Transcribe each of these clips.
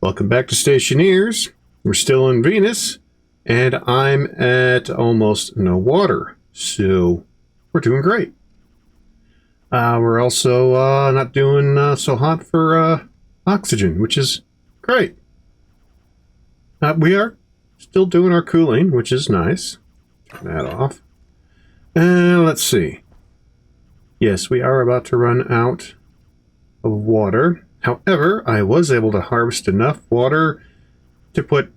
Welcome back to Stationeers. We're still on Venus, and I'm at almost no water, so we're doing great. We're also not doing so hot for oxygen, which is great. We are still doing our cooling, which is nice. Turn that off. Let's see. Yes, we are about to run out of water. However, I was able to harvest enough water to put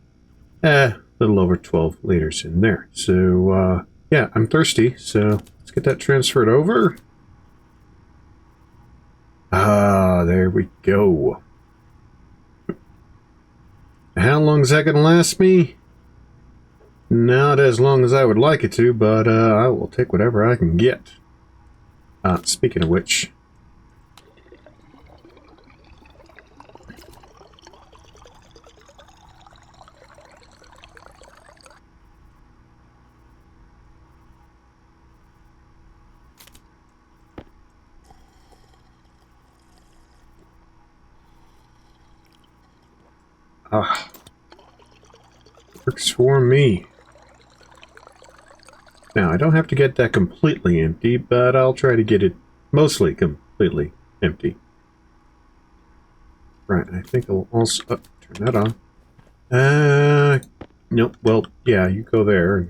a little over 12 liters in there. So, yeah, I'm thirsty, so let's get that transferred over. There we go. How long is that going to last me? Not as long as I would like it to, but I will take whatever I can get. Speaking of which... works for me. Now, I don't have to get that completely empty, but I'll try to get it mostly completely empty. Right, I think I'll also... turn that on. Nope, well, yeah, you go there.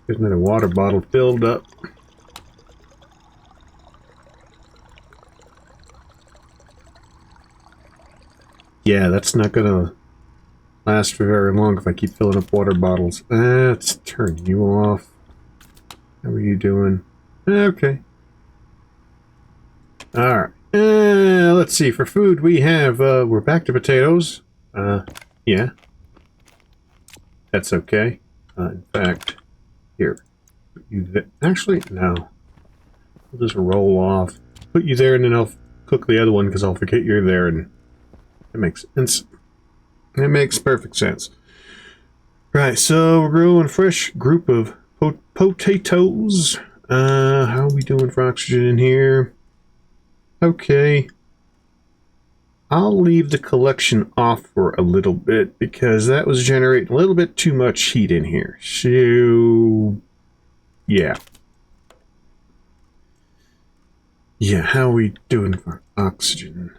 There's another water bottle filled up. Yeah, that's not gonna last for very long if I keep filling up water bottles. Let's turn you off. How are you doing? Okay. Alright. Let's see. For food, we have, we're back to potatoes. Yeah. That's okay. In fact, here. Put you actually, no. I'll just roll off. Put you there and then I'll cook the other one because I'll forget you're there, and it makes sense. It makes perfect sense. Right, so we're growing a fresh group of potatoes. How are we doing for oxygen in here? Okay. I'll leave the collection off for a little bit because that was generating a little bit too much heat in here. So, yeah. Yeah, how are we doing for oxygen?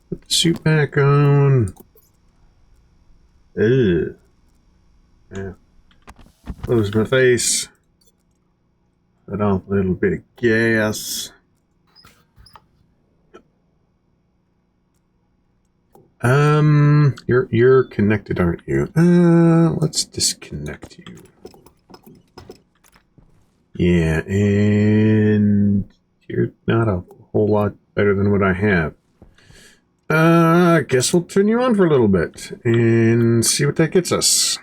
Put the suit back on. Ugh. Yeah. Close my face. Let off a little bit of gas. You're connected, aren't you? Let's disconnect you. Yeah, and you're not a whole lot better than what I have. I guess we'll turn you on for a little bit and see what that gets us.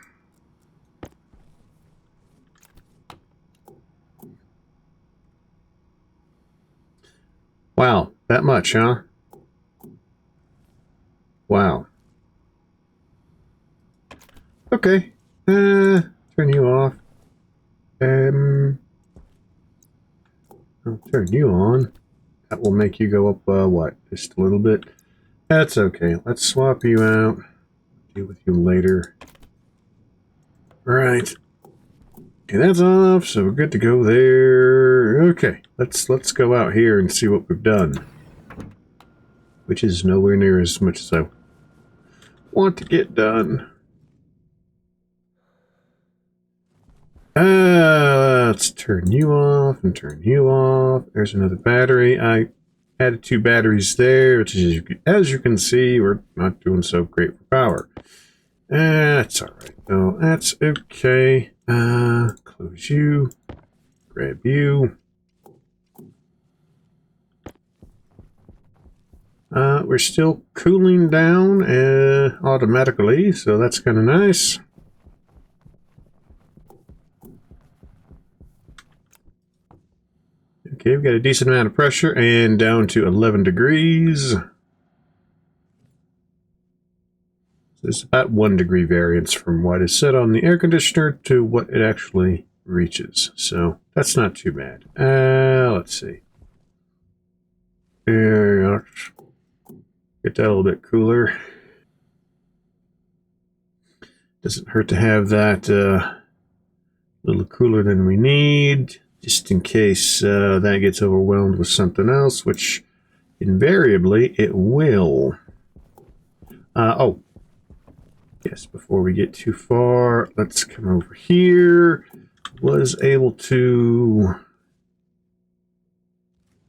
Wow, that much, huh? Wow. Okay. Turn you off. I'll turn you on. That will make you go up, what? Just a little bit? That's okay. Let's swap you out. Deal with you later. Right. Okay, that's off, so we're good to go there. Okay, let's go out here and see what we've done. Which is nowhere near as much as I want to get done. Let's turn you off and turn you off. There's another battery. I added 2 batteries there, which is, as you can see, we're not doing so great for power. That's alright. No, that's okay. Close you. Grab you. We're still cooling down automatically, so that's kind of nice. Okay, we've got a decent amount of pressure and down to 11 degrees. There's about 1 degree variance from what is set on the air conditioner to what it actually reaches. So that's not too bad. Let's see. Get that a little bit cooler. Doesn't hurt to have that a little cooler than we need, just in case that gets overwhelmed with something else, which invariably it will. Oh, yes, before we get too far, let's come over here. Was able to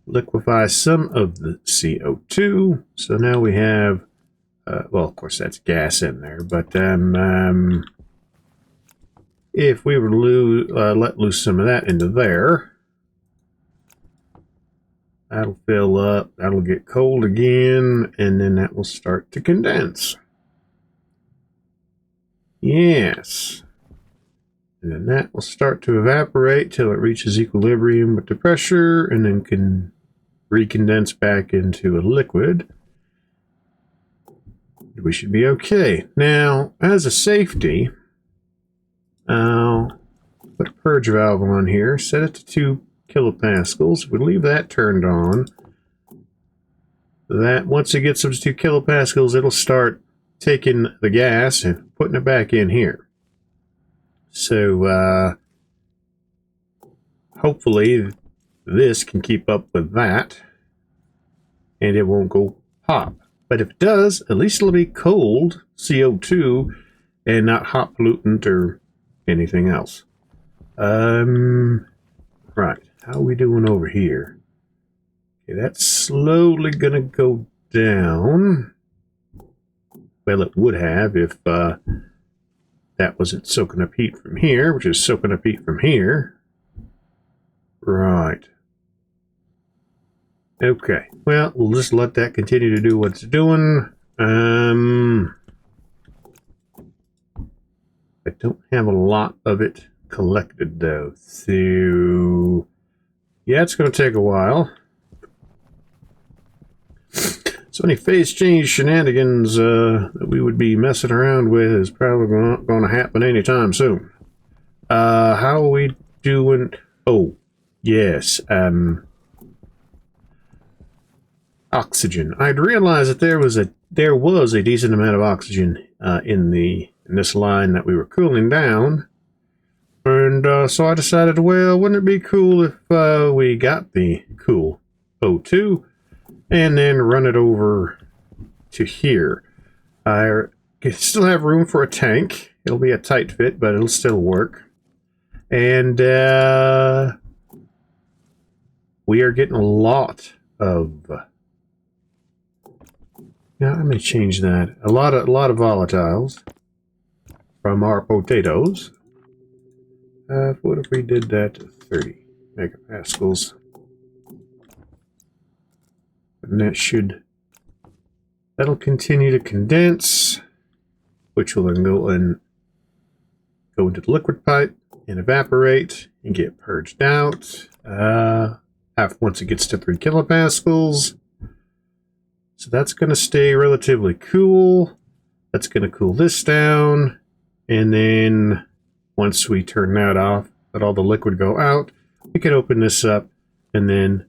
liquefy some of the CO2, so now we have, well, of course that's gas in there, but if we were to let loose some of that into there, that'll fill up, that'll get cold again, and then that will start to condense. Yes. And then that will start to evaporate till it reaches equilibrium with the pressure, and then can recondense back into a liquid. We should be okay. Now, as a safety, I'll put a purge valve on here, set it to 2 kilopascals. We leave that turned on. That once it gets up to 2 kilopascals, it'll start taking the gas and putting it back in here. So hopefully this can keep up with that and it won't go pop. But if it does, at least it'll be cold CO2 and not hot pollutant or anything else. Right, how are we doing over here? Okay, that's slowly gonna go down. Well, it would have if that wasn't soaking up heat from here, which is soaking up heat from here. Right. Okay, well, we'll just let that continue to do what it's doing. I don't have a lot of it collected, though, so yeah, it's going to take a while. So any phase change shenanigans that we would be messing around with is probably not going to happen anytime soon. How are we doing? Oh, yes. Oxygen. I'd realized that there was a decent amount of oxygen in this line that we were cooling down, and so I decided, well, wouldn't it be cool if we got the cool O2 and then run it over to here. I still have room for a tank. It'll be a tight fit, but it'll still work. And we are getting a lot of. Now I'm going to change that. A lot of volatiles from our potatoes. What if we did that to 30 megapascals? And that'll continue to condense, which will then go into the liquid pipe and evaporate and get purged out. Once it gets to 3 kilopascals. So that's going to stay relatively cool. That's going to cool this down. And then once we turn that off, let all the liquid go out, we can open this up and then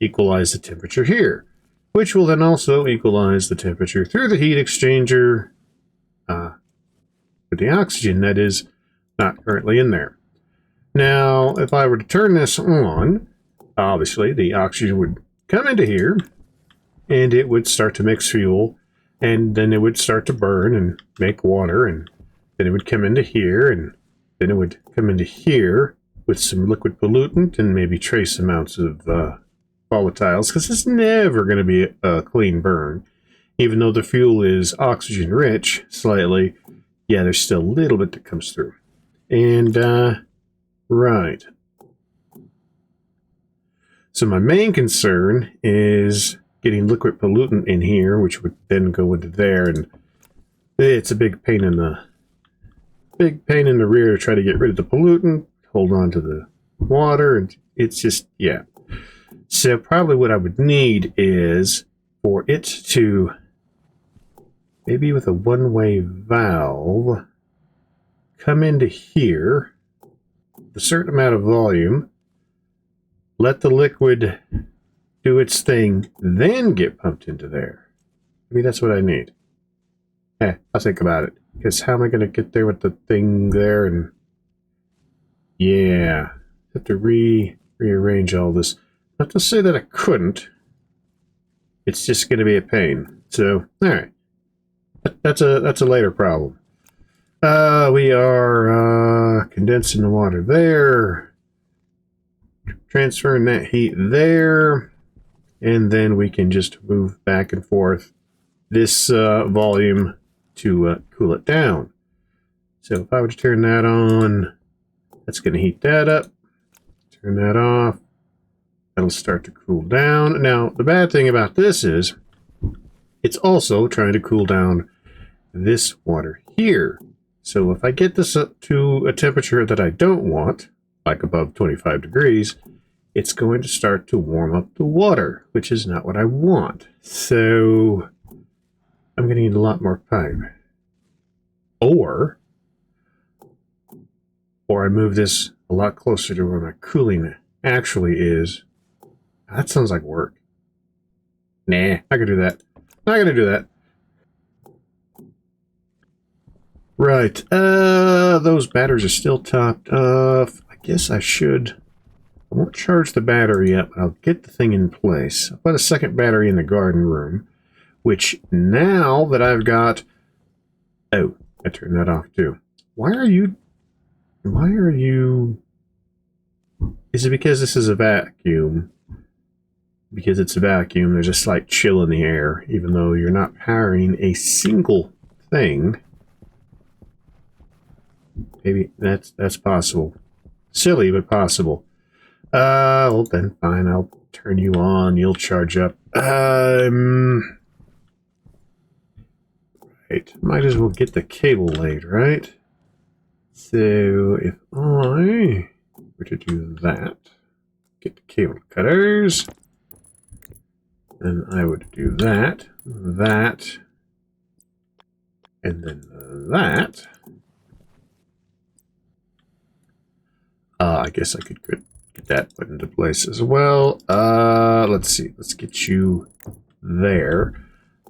equalize the temperature here, which will then also equalize the temperature through the heat exchanger with the oxygen that is not currently in there. Now, if I were to turn this on, obviously the oxygen would come into here and it would start to mix fuel, and then it would start to burn and make water, and then it would come into here, and then it would come into here with some liquid pollutant and maybe trace amounts of volatiles, because it's never going to be a clean burn. Even though the fuel is oxygen rich slightly, yeah, there's still a little bit that comes through. And right, so my main concern is getting liquid pollutant in here, which would then go into there, and it's a big pain in the rear to try to get rid of the pollutant, hold on to the water, and it's just, yeah. So probably what I would need is for it to, maybe with a one-way valve, come into here, a certain amount of volume, let the liquid do its thing, then get pumped into there. Maybe that's what I need. I'll think about it. Because how am I going to get there with the thing there? And yeah, have to rearrange all this. Not to say that I couldn't. It's just going to be a pain. So, all right, that's a later problem. We are condensing the water there, transferring that heat there, and then we can just move back and forth this volume to cool it down. So if I were to turn that on, that's going to heat that up. Turn that off. That'll start to cool down. Now, the bad thing about this is it's also trying to cool down this water here. So if I get this up to a temperature that I don't want, like above 25 degrees, it's going to start to warm up the water, which is not what I want. So I'm going to need a lot more pipe. Or I move this a lot closer to where my cooling actually is. That sounds like work. Nah, I can do that. Not gonna do that. Right. Those batteries are still topped off. I guess I should. I won't charge the battery up, but I'll get the thing in place. I'll put a second battery in the garden room, which now that I've got... Oh, I turned that off too. Why are you... Is it because this is a vacuum? Because it's a vacuum, there's a slight chill in the air, even though you're not powering a single thing. Maybe that's possible. Silly, but possible. Well then, fine, I'll turn you on, you'll charge up. Right, might as well get the cable laid, right? So, if I were to do that, get the cable cutters, and I would do that, and then that. I guess I could get that put into place as well. Let's see. Let's get you there.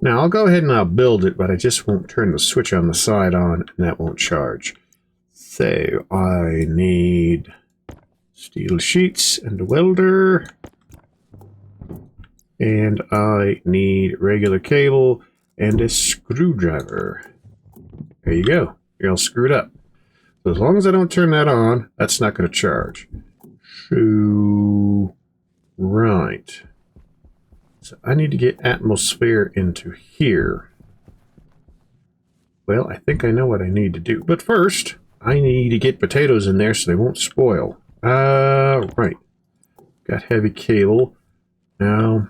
Now, I'll go ahead and I'll build it, but I just won't turn the switch on the side on, and that won't charge. So, I need steel sheets and a welder. And I need regular cable and a screwdriver. There you go. You're all screwed up. So as long as I don't turn that on, that's not going to charge. So, right. So I need to get atmosphere into here. Well, I think I know what I need to do. But first, I need to get potatoes in there so they won't spoil. Right. Got heavy cable. Now,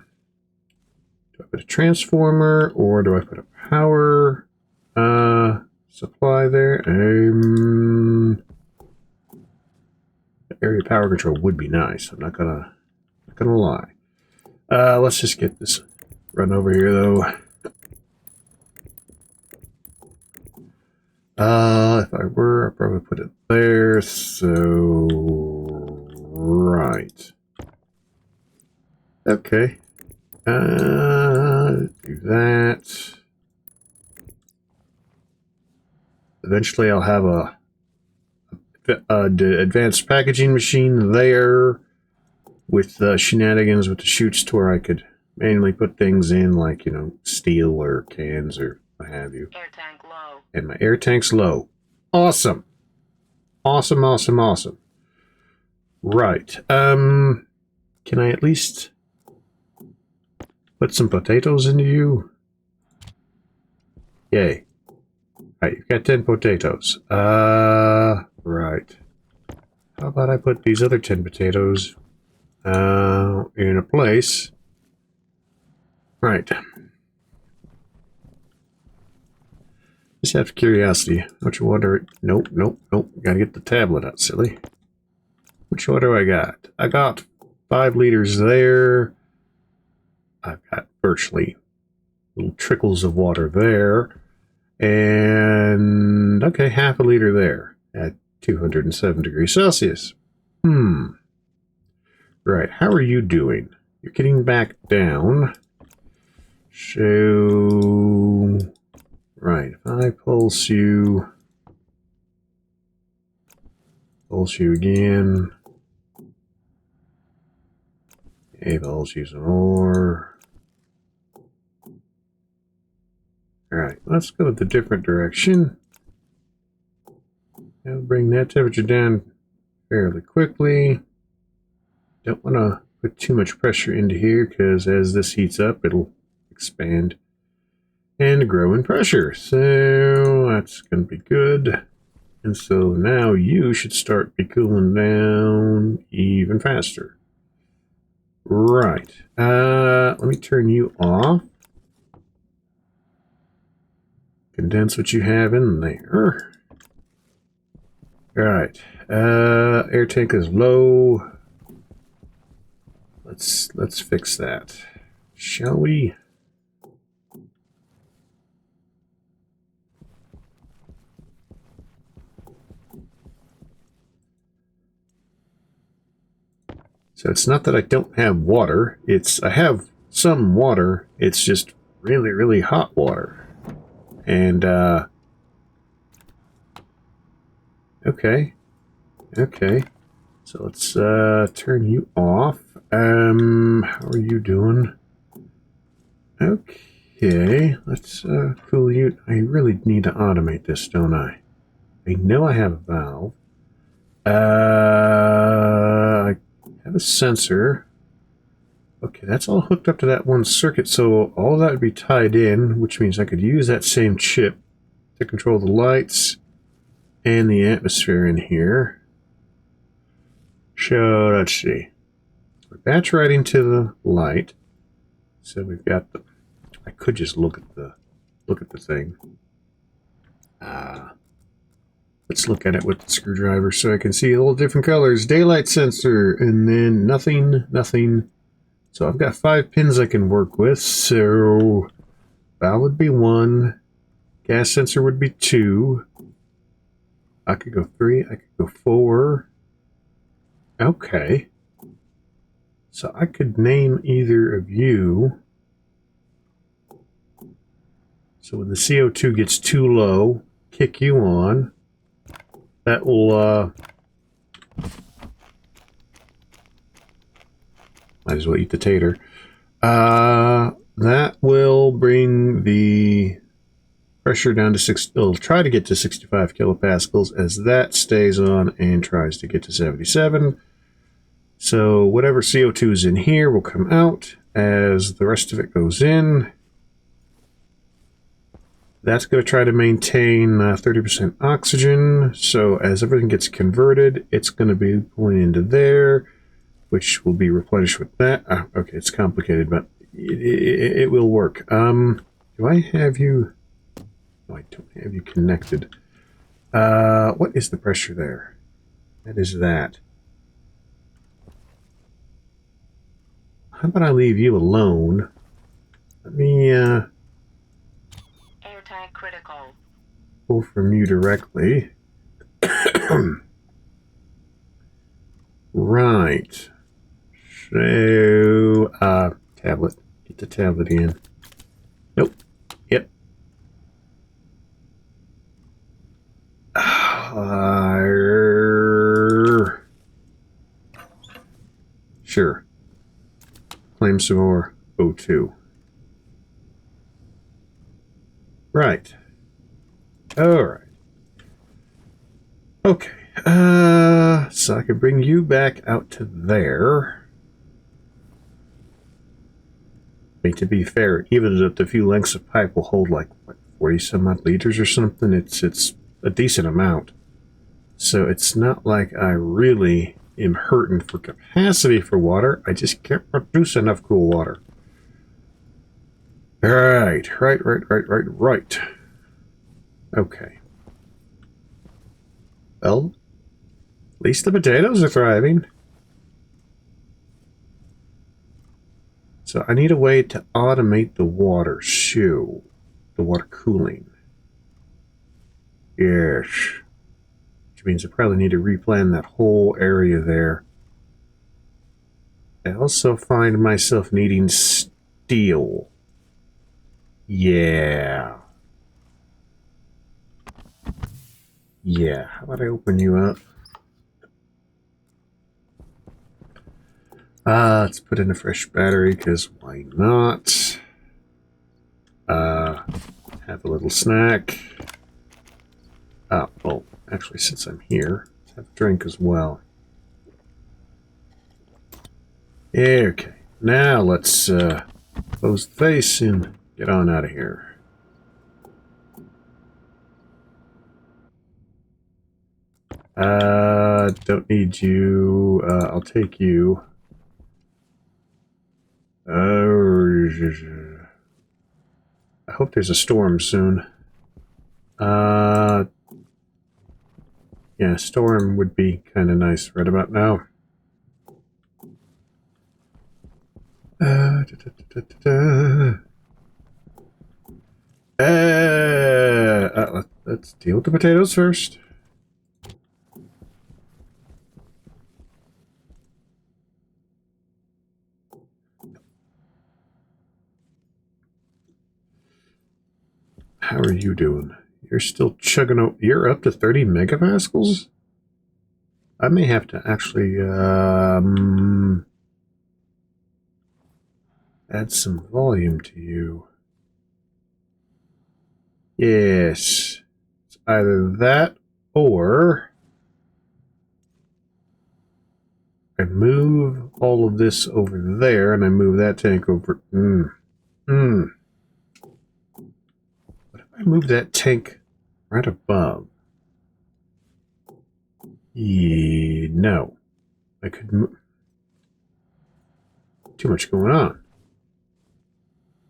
do I put a transformer or do I put a power supply there? Area power control would be nice. I'm not gonna lie. Let's just get this run over here though. If I were, I'd probably put it there. So right. Okay. Do that. Eventually I'll have a advanced packaging machine there with shenanigans with the chutes to where I could manually put things in like, you know, steel or cans or what have you. Air tank low. And my air tank's low. Awesome. Awesome, awesome, awesome. Right. Can I at least put some potatoes into you? Yay. Right, you've got 10 potatoes. Right. How about I put these other 10 potatoes in a place? Right. Just out of curiosity, don't you wonder? Nope, nope, nope. Gotta get the tablet out, silly. Which one do I got? I got 5 liters there. I've got virtually little trickles of water there. And, okay, half a liter there at 207 degrees Celsius. Right, how are you doing? You're getting back down. So, pulse you. Pulse you again. Okay, pulse you some more. Alright, let's go with the different direction. Now bring that temperature down fairly quickly. Don't want to put too much pressure into here because as this heats up, it'll expand and grow in pressure. So that's going to be good. And so now you should start be cooling down even faster. Right. Let me turn you off. Condense what you have in there. Alright. Air tank is low. Let's fix that. Shall we? So it's not that I don't have water. I have some water. It's just really, really hot water. And, okay. Okay. So let's, turn you off. How are you doing? Okay. Let's, cool you. I really need to automate this, don't I? I know I have a valve. I have a sensor. Okay, that's all hooked up to that one circuit, so all of that would be tied in, which means I could use that same chip to control the lights and the atmosphere in here. So let's see. Batch right into the light. So we've got the. I could just look at the thing. Let's look at it with the screwdriver so I can see all different colors. Daylight sensor, and then nothing, nothing. So I've got 5 pins I can work with. So that would be 1. Gas sensor would be 2. I could go 3. I could go 4. Okay. So I could name either of you. So when the CO2 gets too low, kick you on. That will, might as well eat the tater. That will bring the pressure down to 6. It'll try to get to 65 kilopascals as that stays on and tries to get to 77. So whatever CO2 is in here will come out as the rest of it goes in. That's going to try to maintain 30% oxygen. So as everything gets converted, it's going to be pulling into there, which will be replenished with that. Okay, it's complicated, but it will work. Do I have you? No, I don't have you connected. What is the pressure there? That is that. How about I leave you alone? Let me Airtight critical. pull from you directly. Right. So, tablet. Get the tablet in. Nope. Yep. Sure. Claim some more O2. Right. Alright. Okay. So I can bring you back out to there. I mean, to be fair, even if the few lengths of pipe will hold like, what, 40 some odd liters or something, it's a decent amount. So it's not like I really am hurting for capacity for water. I just can't produce enough cool water. Right. Okay. Well, at least the potatoes are thriving. So I need a way to automate the water shoe, the water cooling. Yes. Which means I probably need to replan that whole area there. I also find myself needing steel. Yeah. Yeah, how about I open you up? Let's put in a fresh battery, because why not? Have a little snack. Well, actually, since I'm here, let's have a drink as well. Okay, now let's close the face and get on out of here. Don't need you. I'll take you. I hope there's a storm soon. Yeah, storm would be kind of nice right about now. Da, da, da, da, da. Let's deal with the potatoes first. How are you doing? You're still chugging out. You're up to 30 megapascals? I may have to actually add some volume to you. Yes. It's either that or I move all of this over there and I move that tank over. What if I move that tank right above? No. I could move. Too much going on.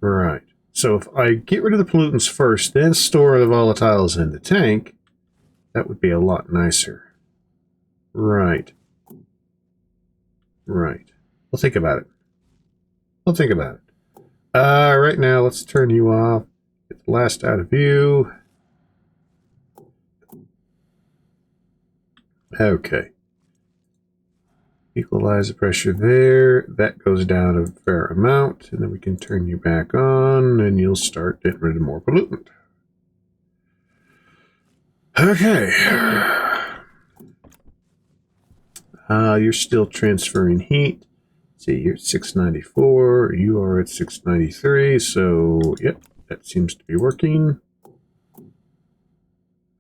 Right. So if I get rid of the pollutants first, then store the volatiles in the tank, that would be a lot nicer. Right. Right. I'll think about it. I'll think about it. Right now, let's turn you off. Get the last out of view. Okay. Equalize the pressure there. That goes down a fair amount, and then we can turn you back on, and you'll start getting rid of more pollutant. Okay. You're still transferring heat. See, you're at 694. You are at 693. So, yep, that seems to be working.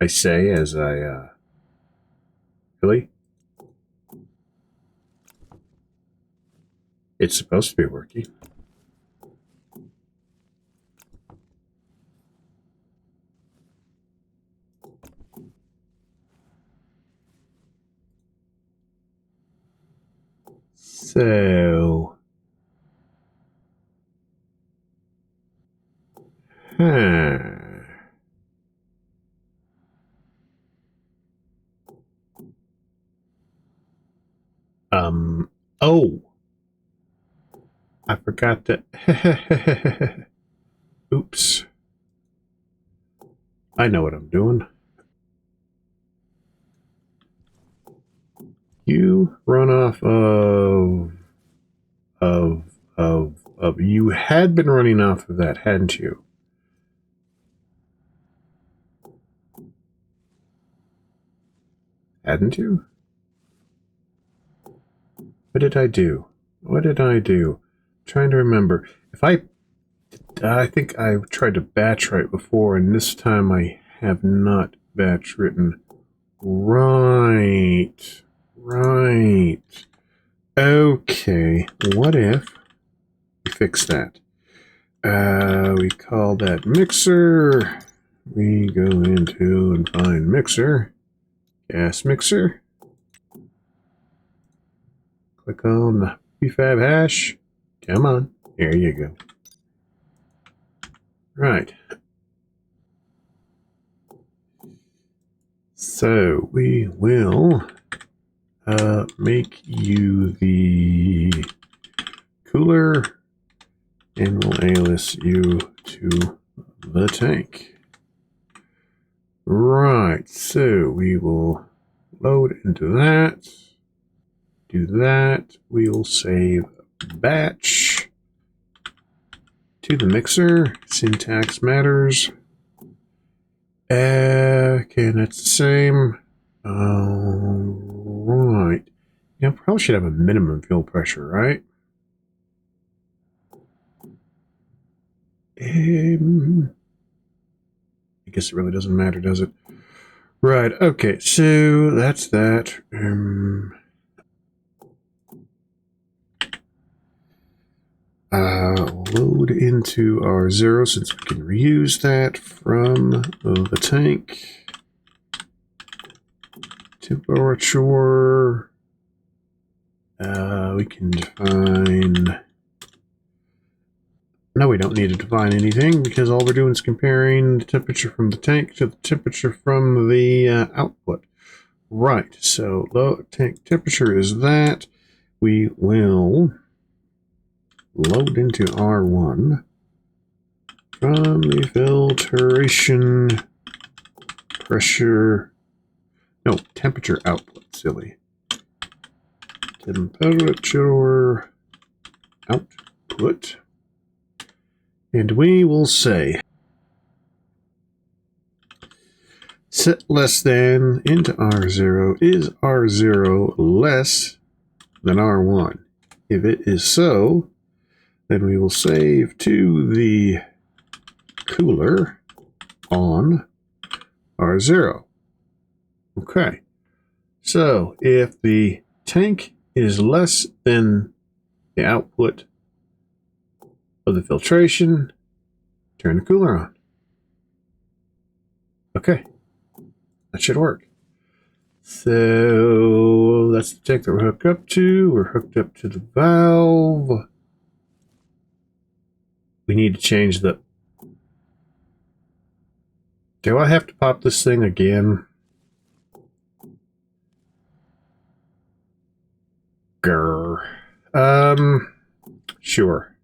I say as I, really? It's supposed to be working. So, oh, I forgot to, oops. I know what I'm doing. You run off you had been running off of that, hadn't you? Hadn't you? What did I do? What did I do? I'm trying to remember. I think I tried to batch write before, and this time I have not batch written. Right. Right. Okay. What if we fix that? We call that mixer. We go into and find mixer. Gas mixer. Click on the prefab hash. Come on. There you go. Right. So we will make you the cooler and we'll alias you to the tank. Right. So we will load into that. Do that. We will save batch to the mixer. Syntax matters. Okay, that's the same. Right. Yeah, probably should have a minimum fuel pressure, right? I guess it really doesn't matter, does it? Right, okay, so that's that. Load into our zero since we can reuse that from the tank. Temperature. We can define... No, we don't need to define anything because all we're doing is comparing the temperature from the tank to the temperature from the output. Right, so low tank temperature is that. We will load into R1 from the filtration pressure, no, temperature output, silly. Temperature output. And we will say set less than into R0. Is R0 less than R1? If it is so, then we will save to the cooler on R0. Okay. So if the tank is less than the output of the filtration, turn the cooler on. Okay. That should work. So that's the tank that we're hooked up to. We're hooked up to the valve. We need to change the... Do I have to pop this thing again? Grr. Sure.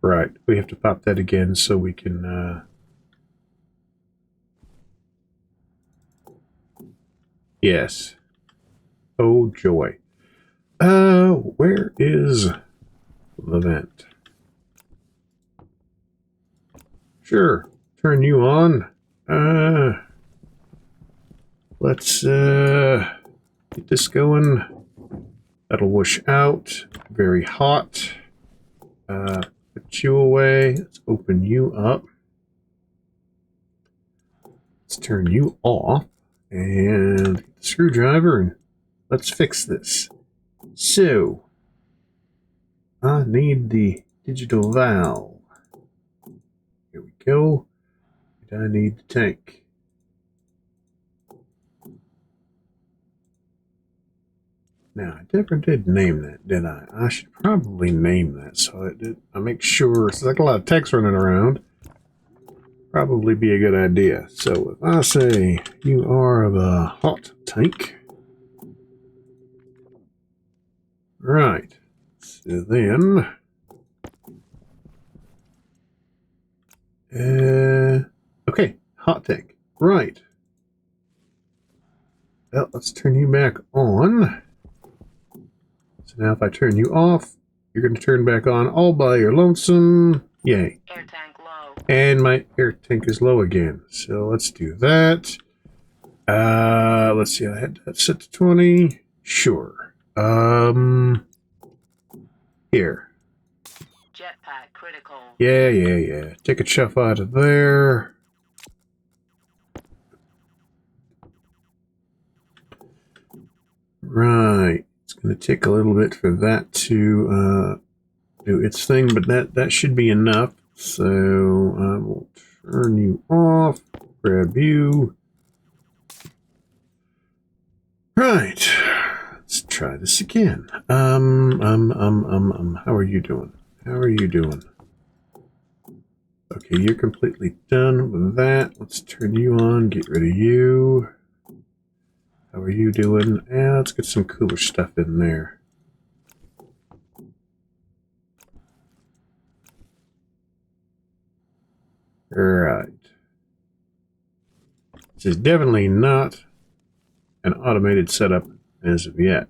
Right. We have to pop that again so we can, Yes. Oh, joy. Where is the vent? Sure. Turn you on. Let's, get this going. That'll wash out. Very hot. Put you away. Let's open you up. Let's turn you off. And get the screwdriver and let's fix this. So, I need the digital valve. Here we go. And I need the tank. Now, I never did name that, did I? I should probably name that so I make sure. It's like a lot of text running around. Probably be a good idea. So if I say you are the hot tank. Right. So then... okay, hot tank. Right. Well, let's turn you back on. So now if I turn you off, you're going to turn back on all by your lonesome. Yay. Air tank low. And my air tank is low again. So let's do that. Let's see, I had that set to 20. Sure. Here. Jetpack critical. Yeah. Take a chuff out of there. Right. It's going to take a little bit for that to do its thing, but that should be enough. So I will turn you off, grab you. Right. Let's try this again. How are you doing? How are you doing? Okay, you're completely done with that. Let's turn you on, get rid of you. How are you doing? Yeah, let's get some cooler stuff in there. Right. This is definitely not an automated setup as of yet.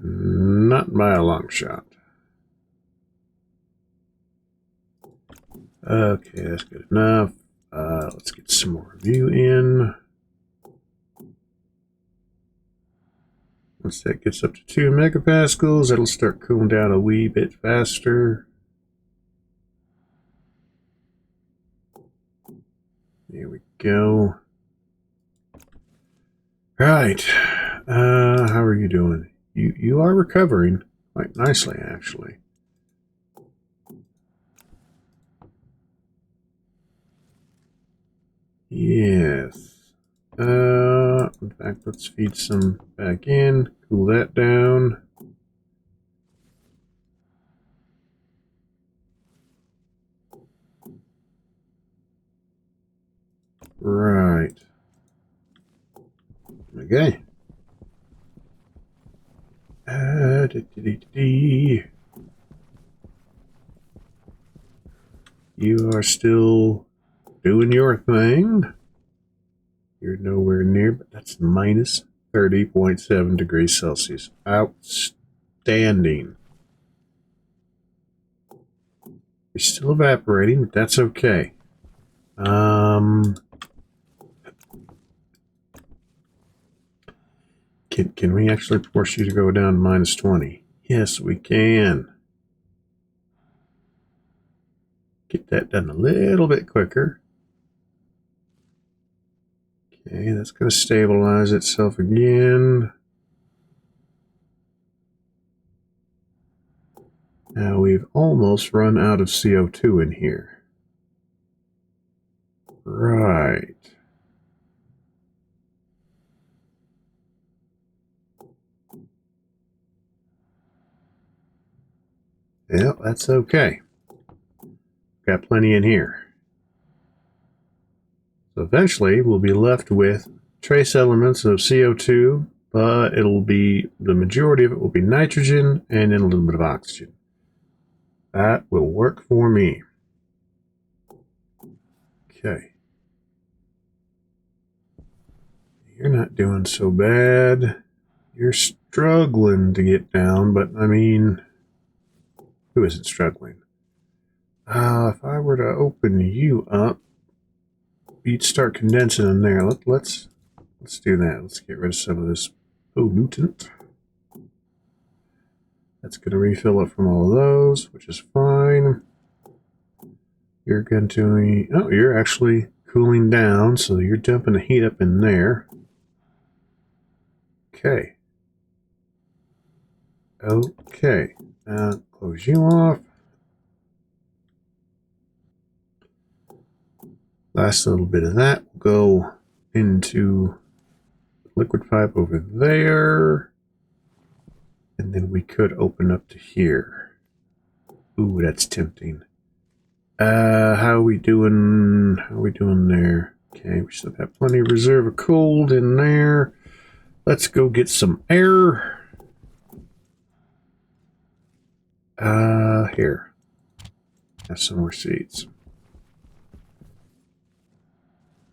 Not by a long shot. Okay, that's good enough. Let's get some more review in. Once that gets up to 2 megapascals, it'll start cooling down a wee bit faster. There we go. Right. How are you doing? You are recovering quite nicely, actually. Yes. In fact, let's feed some back in, cool that down. Right. Okay. You are still doing your thing. You're nowhere near, but that's minus 30.7 degrees Celsius. Outstanding. You're still evaporating, but that's okay. Can we actually force you to go down to minus 20? Yes, we can. Get that done a little bit quicker. Okay, that's going to stabilize itself again. Now we've almost run out of CO2 in here. Right. Yeah, that's okay. Got plenty in here. So eventually we'll be left with trace elements of CO2, but it'll be, the majority of it will be nitrogen and then a little bit of oxygen. That will work for me. Okay. You're not doing so bad. You're struggling to get down, but I mean, who isn't struggling? If I were to open you up, you'd start condensing in there. Let's do that. Let's get rid of some of this pollutant. That's going to refill it from all of those, which is fine. You're going to... Oh, you're actually cooling down, so you're dumping the heat up in there. Okay. Okay. Close you off. Last little bit of that will go into liquid pipe over there. And then we could open up to here. Ooh, that's tempting. How are we doing? How are we doing there? Okay, we still got plenty of reserve of cold in there. Let's go get some air. Here. Have some more seeds.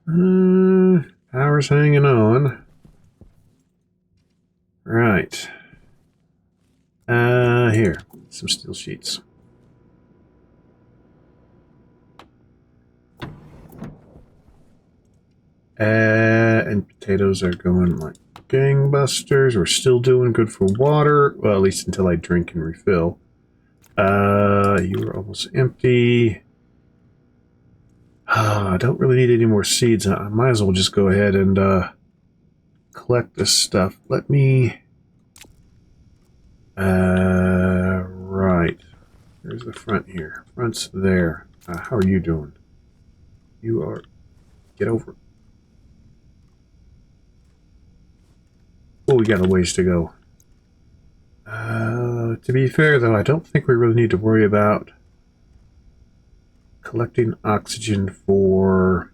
Power's hanging on. Right. Here. Some steel sheets. And potatoes are going like gangbusters. We're still doing good for water. Well, at least until I drink and refill. You are almost empty. I don't really need any more seeds. I might as well just go ahead and collect this stuff. Let me... right. There's the front here. Front's there. How are you doing? You are... Get over it. Oh, we got a ways to go. To be fair, though, I don't think we really need to worry about collecting oxygen for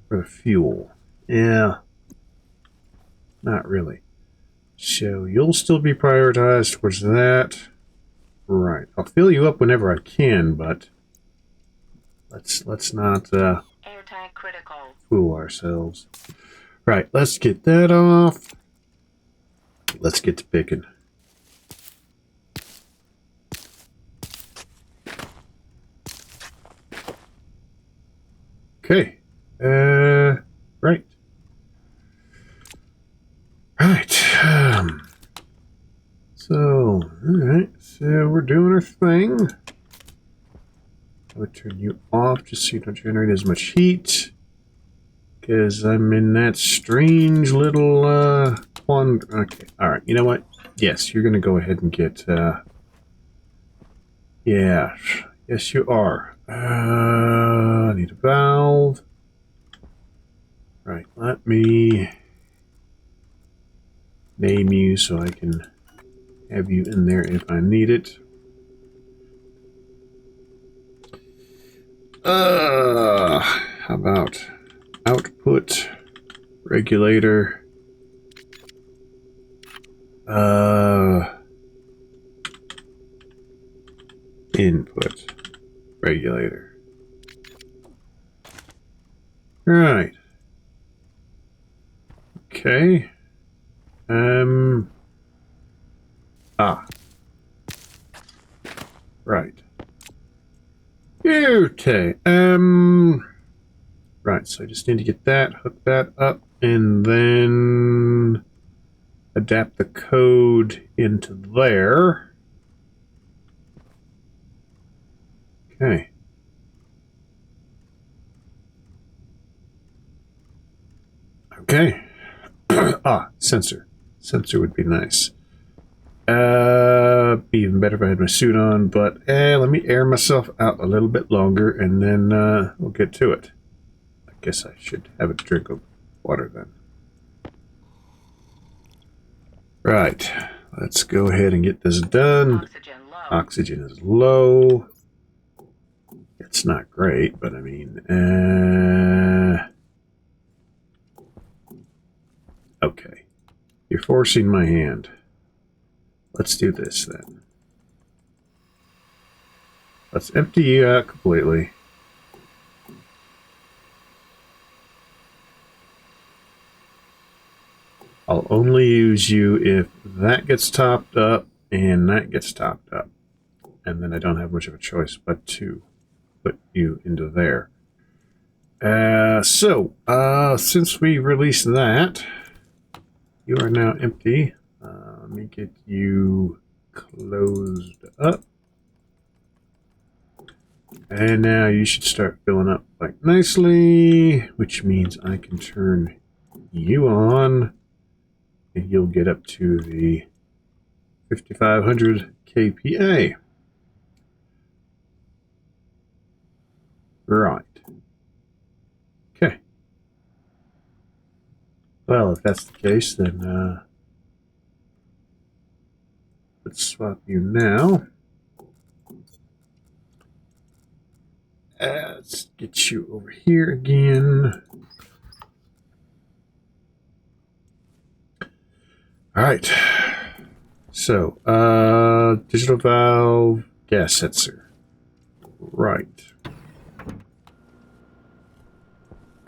the fuel. Yeah. Not really. So you'll still be prioritized towards that. Right. I'll fill you up whenever I can, but let's not Airtight critical. fool ourselves. Right, let's get that off. let's get to picking. Okay. Right. Right. So, alright. So we're doing our thing. I would turn you off just so you don't generate as much heat. Because I'm in that strange little, Okay. Alright. You know what? Yes, you're going to go ahead and get, yeah. Yes, you are. I need a valve. Right. Let me name you so I can have you in there if I need it. How about output regulator? Input regulator. Right. Okay. Right. Okay. Right, so I just need to get that, hook that up, and then adapt the code into there. Okay. Okay. Sensor. Sensor would be nice. Be even better if I had my suit on, but let me air myself out a little bit longer, and then we'll get to it. I guess I should have a drink of water then. Right. Let's go ahead and get this done. Oxygen low. Oxygen is low. It's not great, but I mean, okay. You're forcing my hand. Let's do this then. Let's empty you out completely. I'll only use you if that gets topped up and that gets topped up. And then I don't have much of a choice but to put you into there. Since we released that, you are now empty. Let me get you closed up. And now you should start filling up quite nicely, which means I can turn you on, and you'll get up to the 5500 kPa. Right. Okay. Well, if that's the case, then let's swap you now. Let's get you over here again. All right. So, digital valve, gas sensor. Right.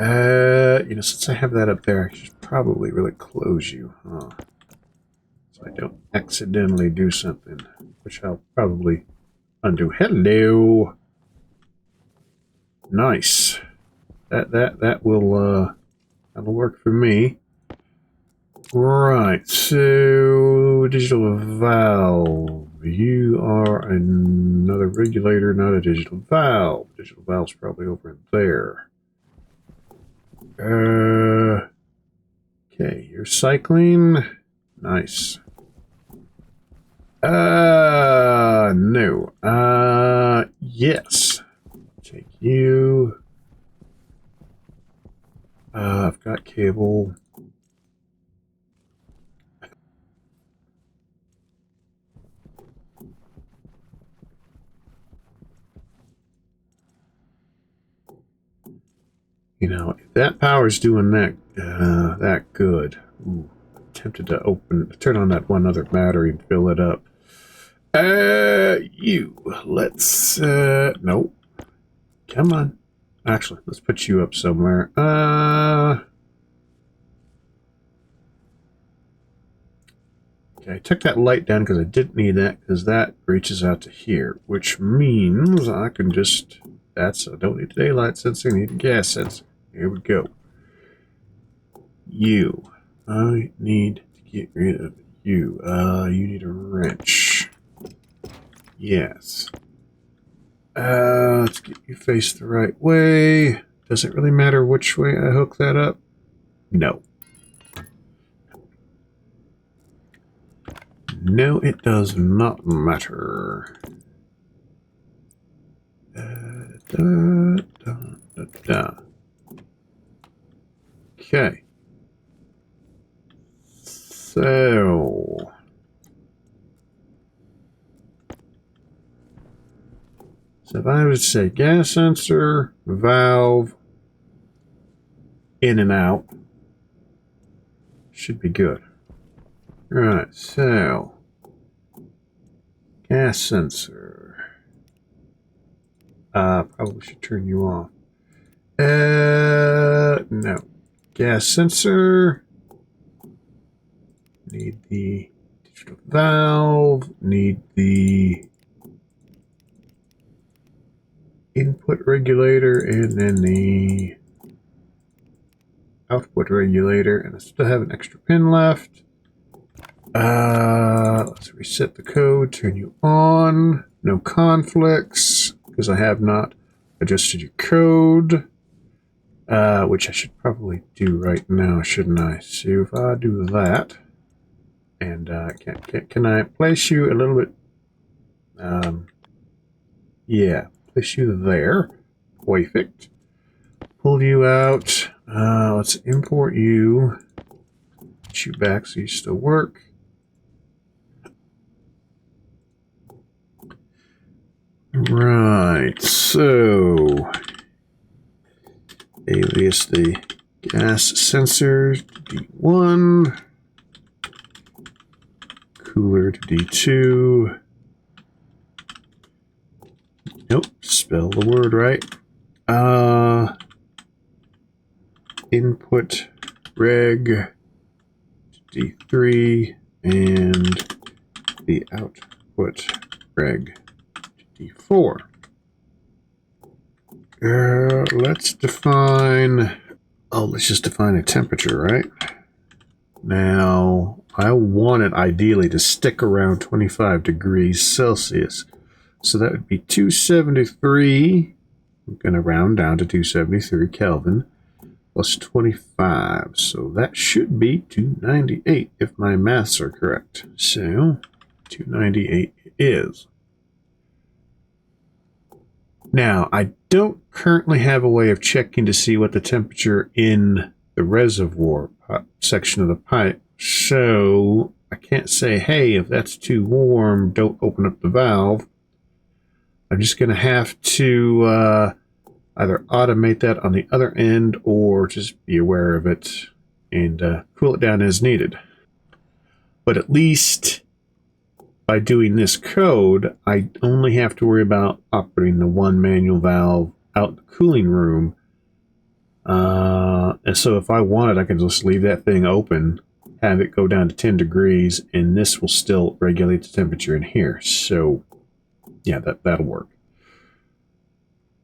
Since I have that up there, I should probably really close you, huh? So I don't accidentally do something, which I'll probably undo. Hello. Nice. That will that'll work for me. Right. So digital valve. You are another regulator, not a digital valve. Digital valve's probably over in there. Okay, you're cycling. Nice. No. Yes. Take you. I've got cable. If that power's doing that good. Ooh, I'm tempted to turn on that one other battery and fill it up. Let's, nope. Come on. Actually, let's put you up somewhere. Okay, I took that light down because I didn't need that because that reaches out to here, which means I can just, I don't need a daylight sensor, I need a gas sensor. Here we go. I need to get rid of you. You need a wrench. Yes. Let's get you faced the right way. Does it really matter which way I hook that up? No. No, it does not matter. Okay. So if I would say gas sensor, valve, in and out, should be good. Right, so gas sensor. Probably should turn you off. No. Gas sensor. Need the digital valve. Need the input regulator and then the output regulator. And I still have an extra pin left. Let's reset the code. Turn you on. No conflicts because I have not adjusted your code. Which I should probably do right now, shouldn't I? So if I do that, and can I place you a little bit? Yeah, place you there. Perfect. Pull you out. Let's import you. Put you back so you still work. Right. So alias the gas sensor D1, cooler to D2. Nope, spell the word right. Input reg to D3 and the output reg to D4. Let's define, let's just define a temperature, right? Now, I want it ideally to stick around 25 degrees Celsius. So that would be 273. I'm going to round down to 273 Kelvin plus 25. So that should be 298 if my maths are correct. So 298 it is. Now, I don't currently have a way of checking to see what the temperature in the reservoir section of the pipe, so I can't say, hey, if that's too warm, don't open up the valve. I'm just going to have to either automate that on the other end or just be aware of it and cool it down as needed. But at least by doing this code, I only have to worry about operating the one manual valve out in the cooling room. And so if I wanted, I could just leave that thing open, have it go down to 10 degrees, and this will still regulate the temperature in here. So, yeah, that'll work.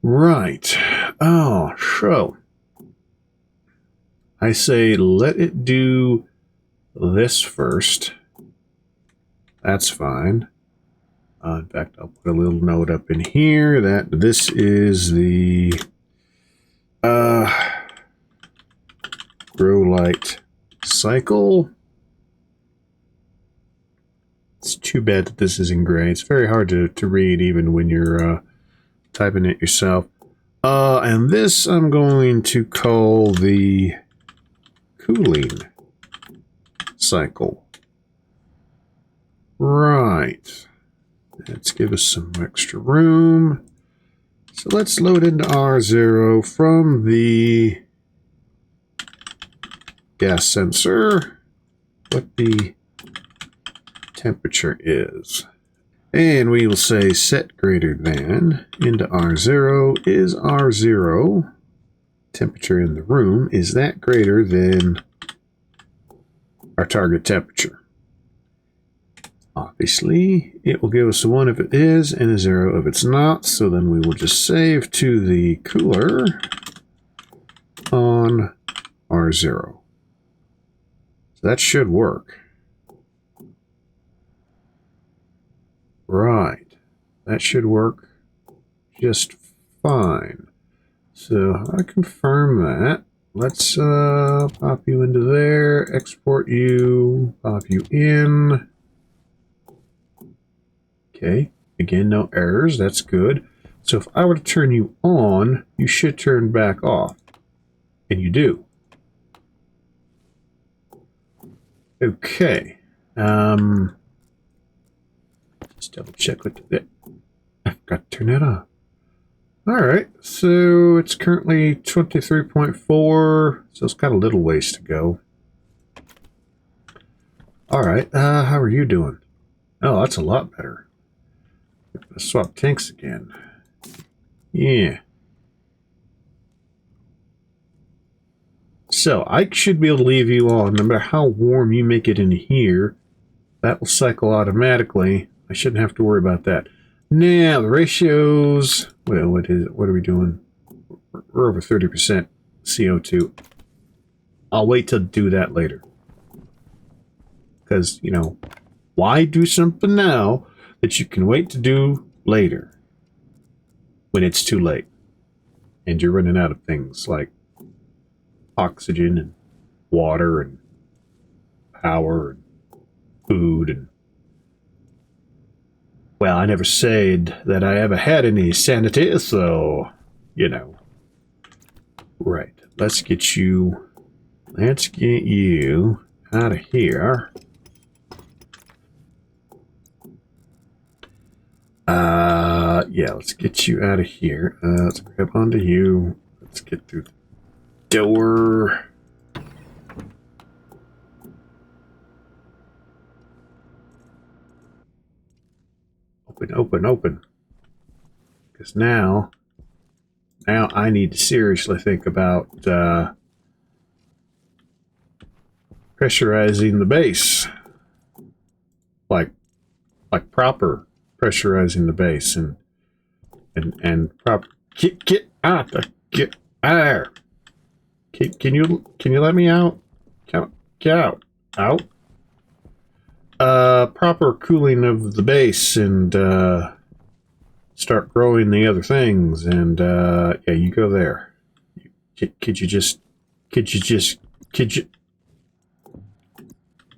Right. Oh, so I say let it do this first. That's fine. In fact, I'll put a little note up in here that this is the grow light cycle. It's too bad that this is in gray. It's very hard to read even when you're typing it yourself. And this I'm going to call the cooling cycle. Right. Let's give us some extra room. So let's load into R0 from the gas sensor what the temperature is. And we will say set greater than into R0 is R0. Temperature in the room, is that greater than our target temperature? Obviously, it will give us a 1 if it is and a 0 if it's not. So then we will just save to the cooler on R0. So that should work. Right. That should work just fine. So I confirm that. Let's pop you into there, export you, pop you in. Okay, again, no errors, that's good. So if I were to turn you on, you should turn back off. And you do. Okay. Let's double check what I forgot to turn that off. Alright, so it's currently 23.4, so it's got a little ways to go. Alright, how are you doing? Oh, that's a lot better. Let's swap tanks again. Yeah. So, I should be able to leave you on, no matter how warm you make it in here. That will cycle automatically. I shouldn't have to worry about that. Now, the ratios... Well, what are we doing? We're over 30% CO2. I'll wait to do that later. Because, you know, why do something now that you can wait to do later when it's too late and you're running out of things like oxygen and water and power and food and, well, I never said that I ever had any sanity, so, you know. Right, let's get you out of here. Yeah, let's get you out of here. Let's grab onto you. Let's get through the door. Open, open, open. Because now I need to seriously think about pressurizing the base. Like proper pressurizing the base and proper get out there. Can you let me out? Get out. Proper cooling of the base and start growing the other things and yeah, you go there. Could you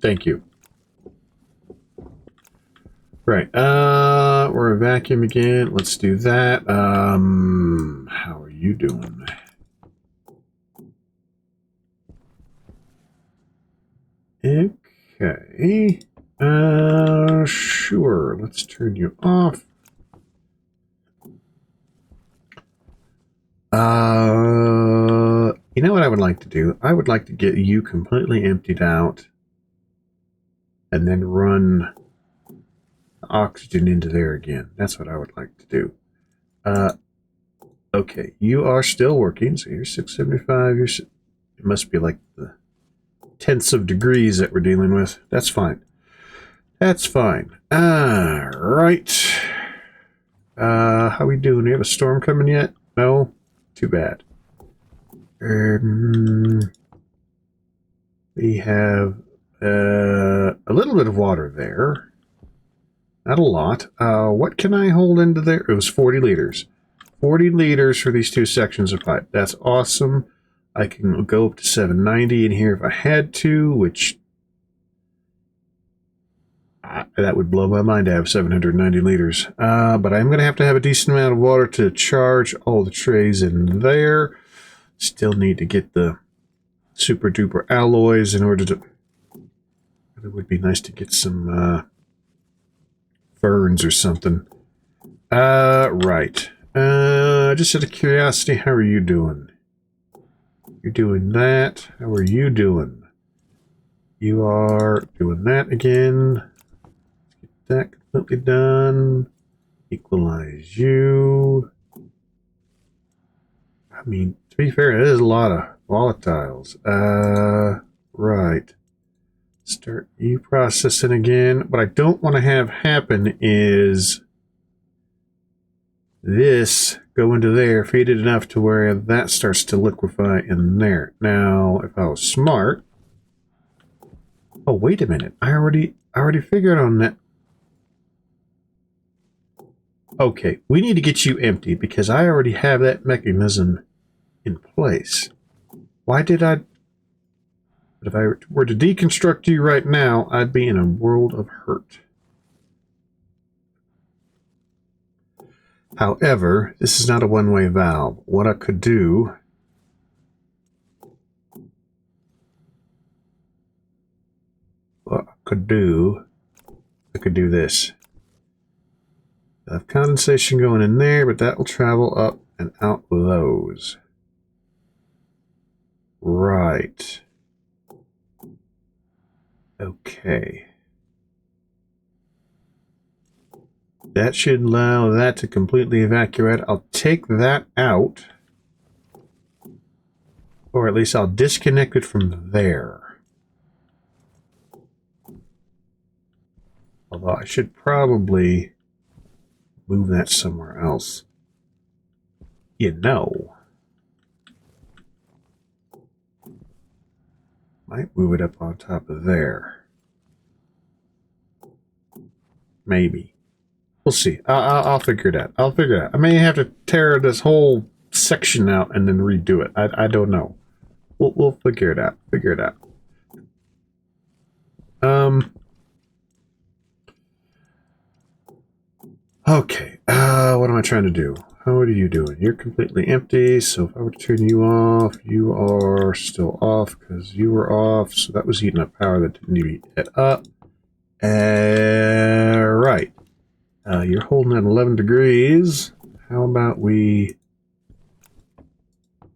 thank you. Right, we're a vacuum again. Let's do that. How are you doing? Okay. Sure. Let's turn you off. You know what I would like to do? I would like to get you completely emptied out and then run oxygen into there again. That's what I would like to do. Okay, you are still working, so you're 675. It must be like the tenths of degrees that we're dealing with. That's fine. That's fine. Alright. How we doing? Do you have a storm coming yet? No? Too bad. We have a little bit of water there. Not a lot. What can I hold into there? It was 40 liters. 40 liters for these two sections of pipe. That's awesome. I can go up to 790 in here if I had to, which that would blow my mind to have 790 liters. But I'm going to have a decent amount of water to charge all the trays in there. Still need to get the super duper alloys in order to... It would be nice to get some ferns or something. Right. Just out of curiosity, how are you doing? You're doing that. How are you doing? You are doing that again. Let's get that completely done. Equalize you. I mean, to be fair, it is a lot of volatiles. Right. Start you processing again. What I don't want to have happen is this go into there, feed it enough to where that starts to liquefy in there. Now, if I was smart... Oh, wait a minute. I already figured on that. Okay, we need to get you empty because I already have that mechanism in place. Why did I... But if I were to deconstruct you right now, I'd be in a world of hurt. However, this is not a one-way valve. What I could do... I could do this. I have condensation going in there, but that will travel up and out those. Right. Okay. That should allow that to completely evacuate. I'll take that out. Or at least I'll disconnect it from there. Although I should probably move that somewhere else. You know. Might move it up on top of there. Maybe. We'll see. I'll figure it out. I'll figure it out. I may have to tear this whole section out and then redo it. I don't know. We'll figure it out. Figure it out. Okay. What am I trying to do? How are you doing? You're completely empty, so if I were to turn you off, you are still off because you were off, so that was eating up power that didn't need to be hit up. Right. You're holding at 11 degrees. How about we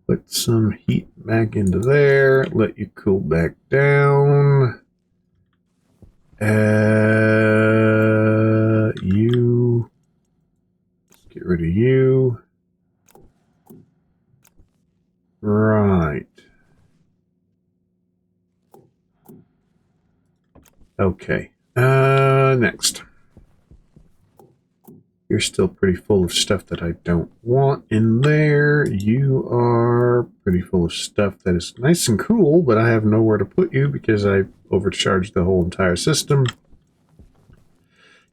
put some heat back into there, let you cool back down. You... Get rid of you. Right. Okay. Next. You're still pretty full of stuff that I don't want in there. You are pretty full of stuff that is nice and cool, but I have nowhere to put you because I overcharged the whole entire system.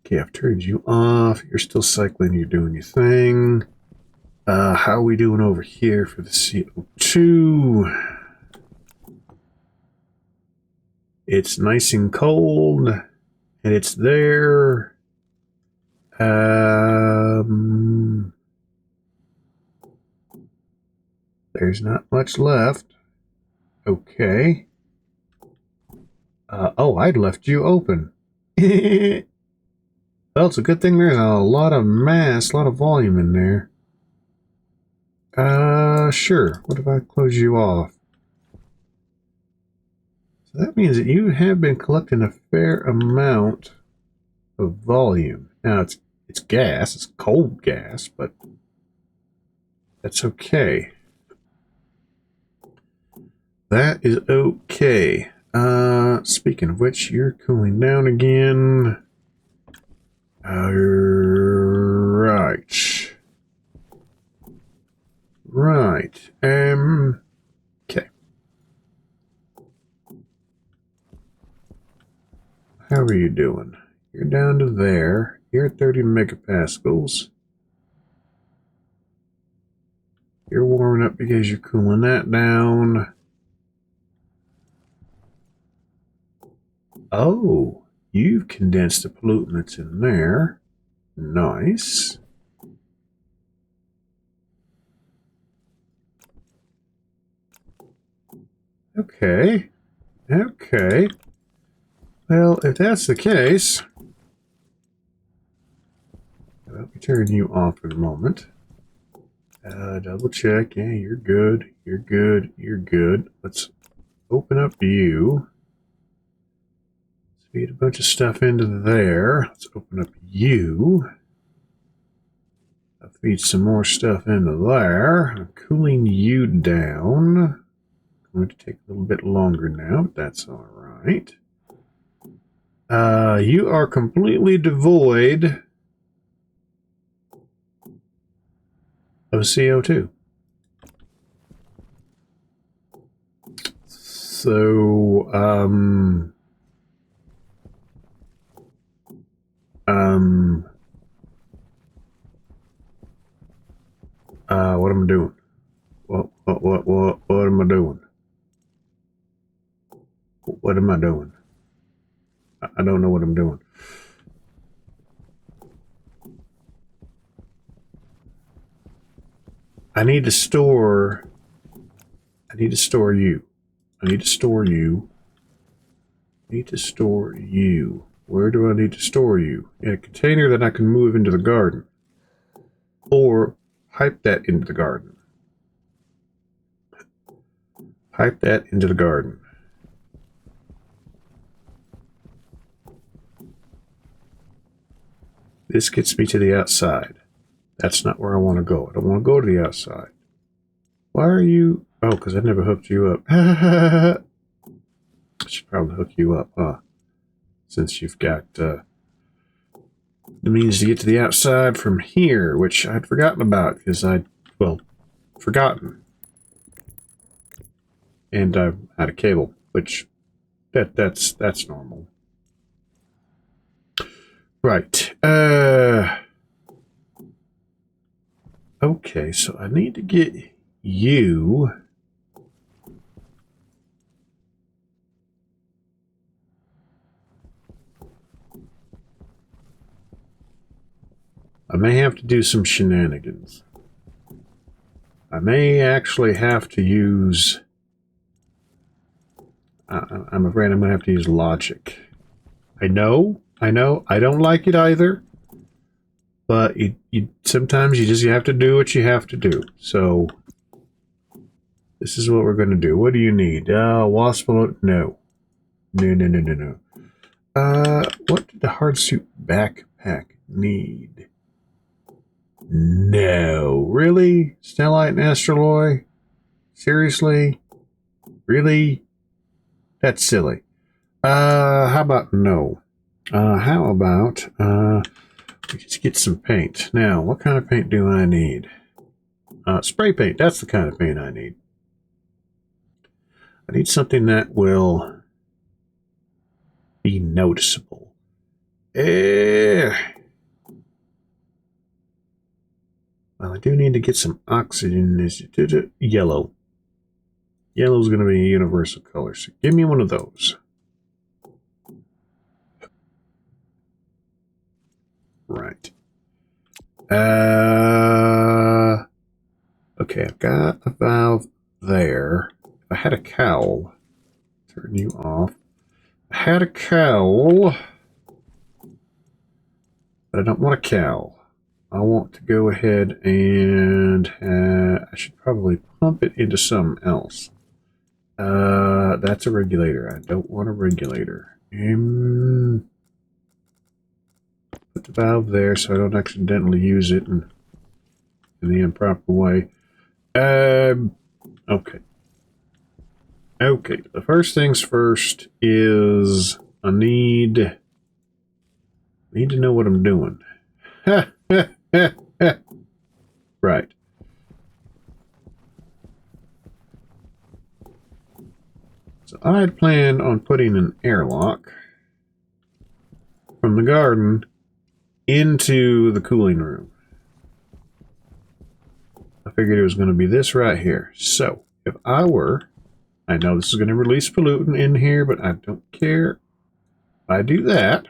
Okay, I've turned you off. You're still cycling. You're doing your thing. How are we doing over here for the CO2? It's nice and cold, and it's there. There's not much left. Okay. Oh, I'd left you open. Well, it's a good thing there's a lot of mass, a lot of volume in there. Sure. What if I close you off? So that means that you have been collecting a fair amount of volume. Now, it's gas. It's cold gas, but that's okay. That is okay. Speaking of which, you're cooling down again. Right. Right. Okay. How are you doing? You're down to there. You're at 30 megapascals. You're warming up because you're cooling that down. Oh, you've condensed the pollutant that's in there. Nice. Okay. Okay. Well, if that's the case, let me turn you off for the moment. Double check. Yeah, you're good. You're good. You're good. Let's open up you. Let's feed a bunch of stuff into there. Let's open up you. I'll feed some more stuff into there. I'm cooling you down. Going to take a little bit longer now, but that's all right. You are completely devoid of CO2. So, what am I doing? What am I doing? What am I doing? I don't know what I'm doing. I need to store you. I need to store you. I need to store you. Where do I need to store you? In a container that I can move into the garden. Or pipe that into the garden. Pipe that into the garden. This gets me to the outside. That's not where I want to go. I don't want to go to the outside. Why are you... Oh, because I never hooked you up. I should probably hook you up, huh? Since you've got the means to get to the outside from here, which I'd forgotten about because forgotten. And I had a cable, which that's normal. Right. Okay, so I need to get you. I may have to do some shenanigans. I may actually have to use... I'm afraid I'm going to have to use logic. I know, I don't like it either. But sometimes you have to do what you have to do. So, this is what we're going to do. What do you need? Wasp alert? No. No. What did the hard suit backpack need? No. Really? Stellite and Astroloy? Seriously? Really? That's silly. How about no? How about, we just get some paint. Now, what kind of paint do I need? Spray paint. That's the kind of paint I need. I need something that will be noticeable. Well, I do need to get some oxygen. Yellow. Yellow's going to be a universal color, so give me one of those. Right. Okay, I've got a valve there. If I had a cowl, turn you off. I had a cowl, but I don't want a cowl. I want to go ahead and I should probably pump it into something else. That's a regulator. I don't want a regulator. Put the valve there so I don't accidentally use it in the improper way. Okay. Okay, the first things first is I need to know what I'm doing. Right. So I had planned on putting an airlock from the garden into the cooling room. I figured it was going to be this right here. So, if I know this is going to release pollutant in here, but I don't care. If I do that,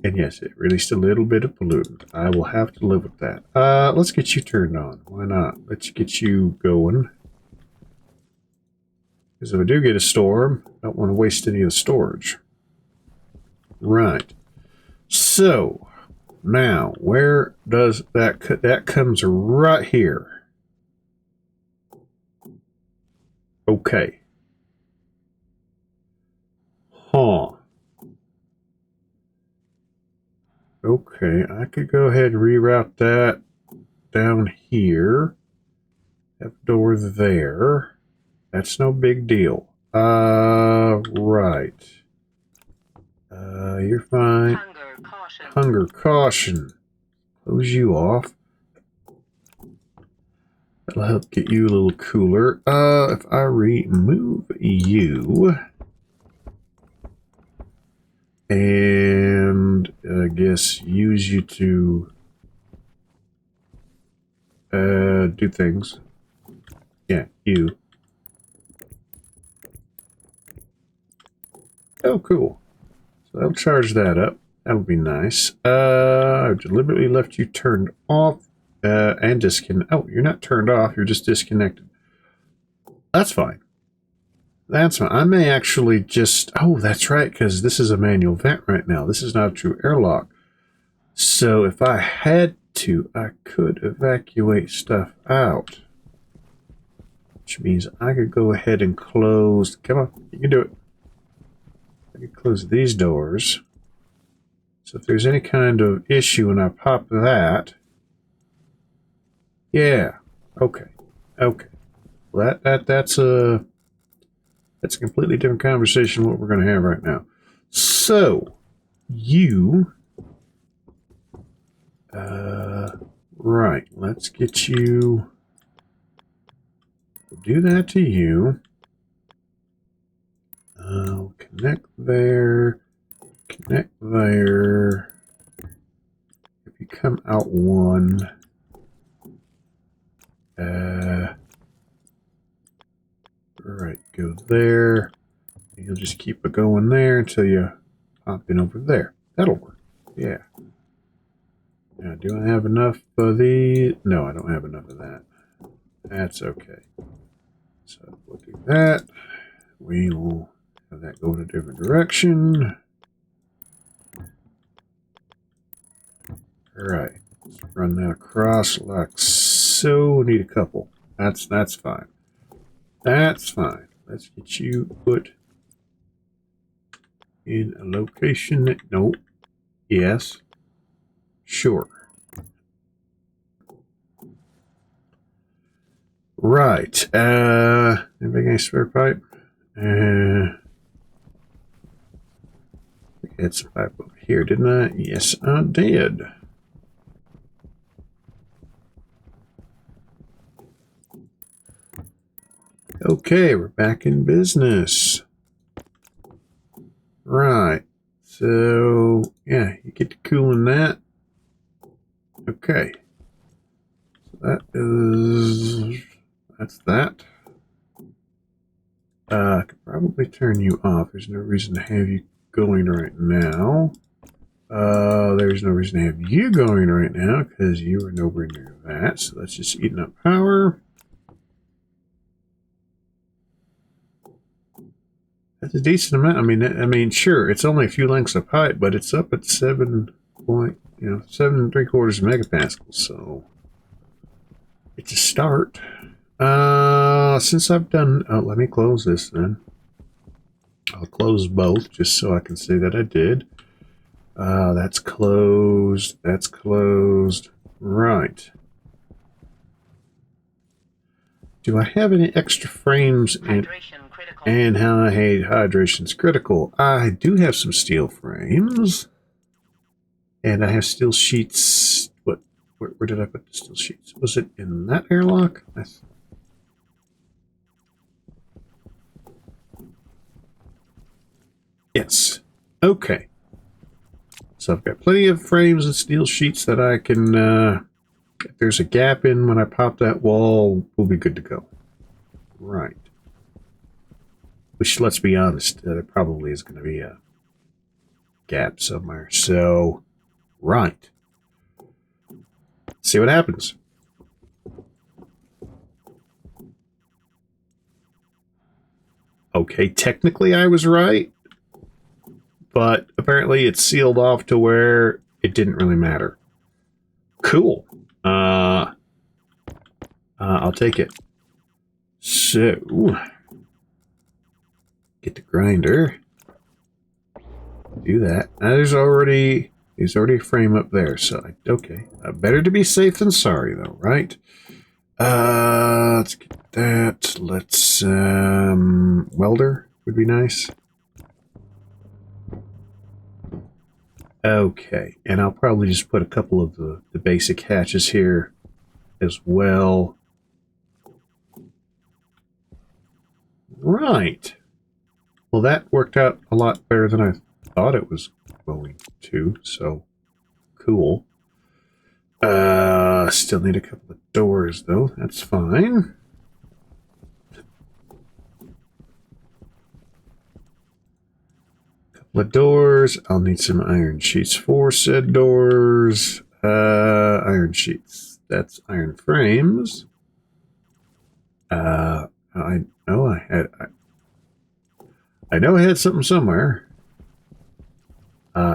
and yes, it released a little bit of pollutant. I will have to live with that. Let's get you turned on. Why not? Let's get you going. Because if I do get a storm, I don't want to waste any of the storage. Right. So, now, where does that comes right here. Okay. Huh. Okay, I could go ahead and reroute that down here. Have a door there. That's no big deal. Right. You're fine. Hunger caution. Hunger caution. Close you off. That'll help get you a little cooler. If I remove you, and I guess use you to do things. Yeah, you. Oh, cool. So that'll charge that up. That'll be nice. I've deliberately left you turned off and disconnected. Oh, you're not turned off. You're just disconnected. That's fine. That's fine. I may actually just... Oh, that's right, because this is a manual vent right now. This is not a true airlock. So if I had to, I could evacuate stuff out. Which means I could go ahead and close... Come on, you can do it. I could close these doors. So if there's any kind of issue and I pop that... Yeah. Okay. Okay. Well, that's a completely different conversation than what we're going to have right now. So, you... right. Let's get you... We'll do that to you. Connect there. Connect there. If you come out one... Right, go there. You'll just keep it going there until you pop in over there. That'll work. Yeah. Now, do I have enough of the... No, I don't have enough of that. That's okay. So we'll do that. We will have that go in a different direction. Alright. Let's run that across like so. Need a couple. That's fine. That's fine. Let's get you put in a location that... Nope. Yes. Sure. Right. Anybody got any spare pipe? I had some pipe over here, didn't I? Yes, I did. Okay, we're back in business. Right. So, yeah, you get to cooling that. Okay. So that's that. I could probably turn you off. There's no reason to have you going right now. There's no reason to have you going right now because you are nowhere near that. So that's just eating up power. That's a decent amount. I mean, sure, it's only a few lengths of pipe, but it's up at 7 3/4 megapascals. So it's a start. Since I've done, let me close this then. I'll close both just so I can say that I did. That's closed. That's closed. Right. Do I have any extra frames in? And how I hate hydration's critical. I do have some steel frames. And I have steel sheets. What? Where did I put the steel sheets? Was it in that airlock? Yes. Okay. So I've got plenty of frames and steel sheets that I can... if there's a gap in when I pop that wall, we'll be good to go. Right. Which, let's be honest, there probably is going to be a gap somewhere. So, right. See what happens. Okay, technically I was right. But apparently it's sealed off to where it didn't really matter. Cool. I'll take it. So, get the grinder. Do that. Now there's already a frame up there. So okay, better to be safe than sorry, though, right? Let's get that. Let's welder would be nice. Okay, and I'll probably just put a couple of the basic hatches here as well. Right. Well, that worked out a lot better than I thought it was going to, so cool. Still need a couple of doors, though. That's fine. Couple of doors. I'll need some iron sheets for said doors. Iron sheets. That's iron frames. I know I had... I know I had something somewhere.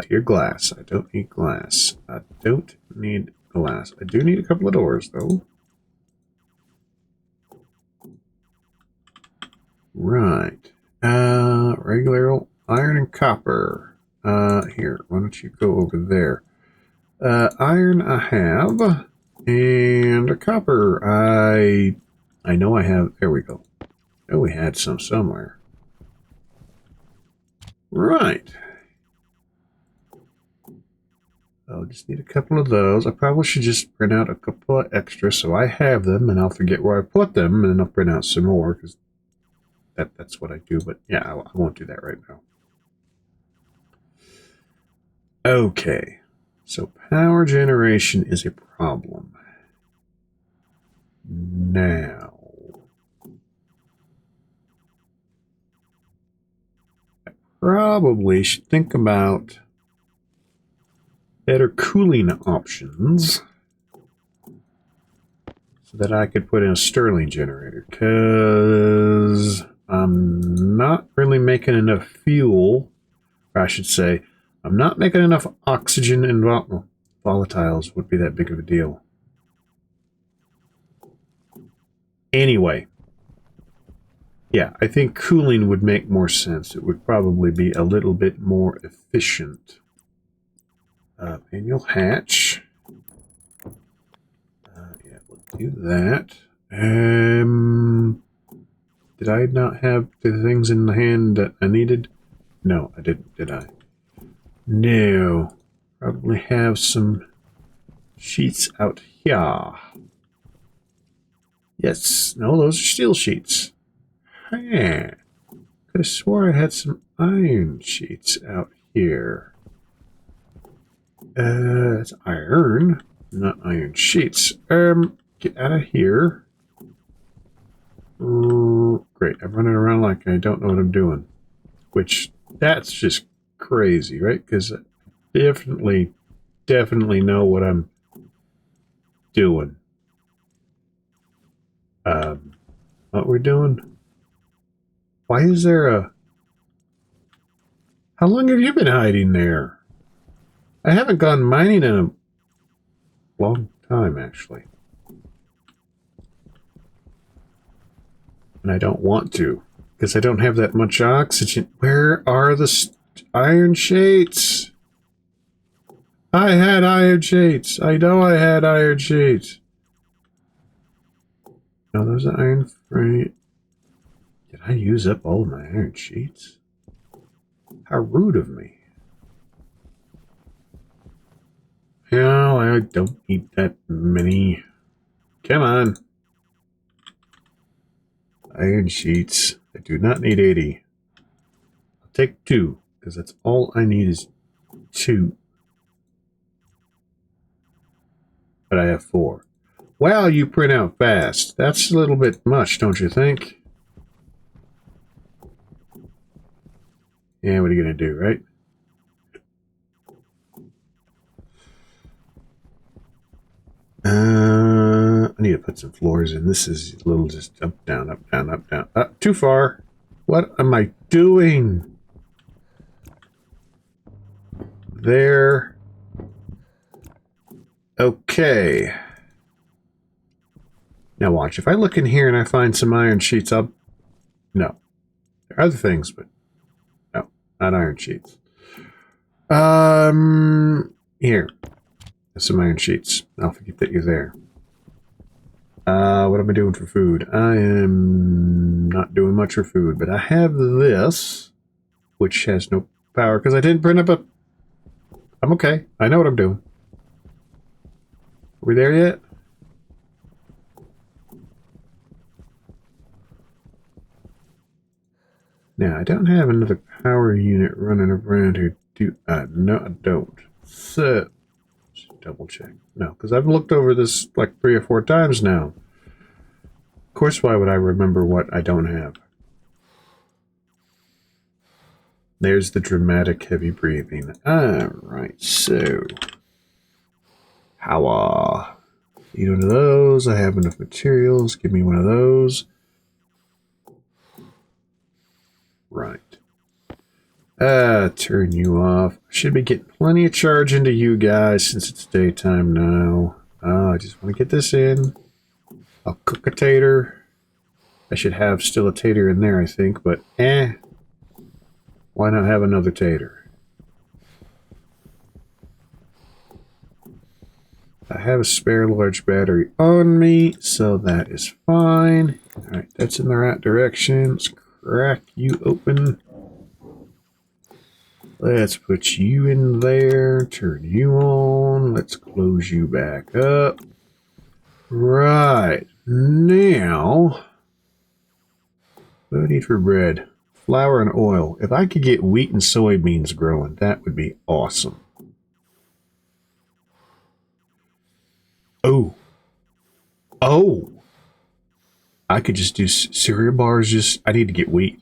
Your glass. I don't need glass. I don't need glass. I do need a couple of doors, though. Right. Regular old iron and copper. Here, why don't you go over there? Iron I have. And copper I know I have. There we go. I know we had some somewhere. Right. I'll just need a couple of those. I probably should just print out a couple of extra so I have them and I'll forget where I put them and then I'll print out some more because that's what I do. But yeah, I won't do that right now. Okay. So power generation is a problem. Now. I probably should think about better cooling options so that I could put in a Stirling generator because I'm not really making enough fuel, or I should say I'm not making enough oxygen and volatiles would be that big of a deal. Anyway, yeah, I think cooling would make more sense. It would probably be a little bit more efficient. Manual hatch. Yeah, we'll do that. Did I not have the things in the hand that I needed? No, I didn't, did I? No. Probably have some sheets out here. Yes. No, those are steel sheets. Huh. Could have swore I had some iron sheets out here. It's iron, not iron sheets. Get out of here. Great, I'm running around like I don't know what I'm doing. Which, that's just crazy, right? Because I definitely know what I'm doing. What we're doing? Why is there a... How long have you been hiding there? I haven't gone mining in a long time, actually. And I don't want to, because I don't have that much oxygen. Where are the iron sheets? I had iron sheets. I know I had iron sheets. No, those are iron frame. Did I use up all of my iron sheets? How rude of me. No, I don't need that many. Come on. Iron sheets. I do not need 80. I'll take 2, because that's all I need is 2. But I have 4. Wow, you print out fast. That's a little bit much, don't you think? Yeah, what are you going to do, right? I need to put some floors in. This is a little just up, down, up, down, up, down. Too far. What am I doing? There. Okay. Now watch. If I look in here and I find some iron sheets, I'll... No. There are other things, but... No. Not iron sheets. Here. Some iron sheets. I'll forget that you're there. What am I doing for food? I am not doing much for food, but I have this, which has no power because I didn't print up a I'm okay. I know what I'm doing. Are we there yet? Now, I don't have another power unit running around here. No, I don't. So, just double check. No, because I've looked over this like 3 or 4 times now. Of course, why would I remember what I don't have? There's the dramatic heavy breathing. Alright, so... How, need one of those. I have enough materials. Give me one of those. Right. Turn you off. Should be getting plenty of charge into you guys since it's daytime now. I just want to get this in. I'll cook a tater. I should have still a tater in there, I think, but why not have another tater? I have a spare large battery on me, so that is fine. Alright, that's in the right direction. Let's crack you open. Let's put you in there, turn you on, let's close you back up. Right, now, what do I need for bread? Flour and oil. If I could get wheat and soybeans growing, that would be awesome. Oh. Oh. I could just do cereal bars, I need to get wheat.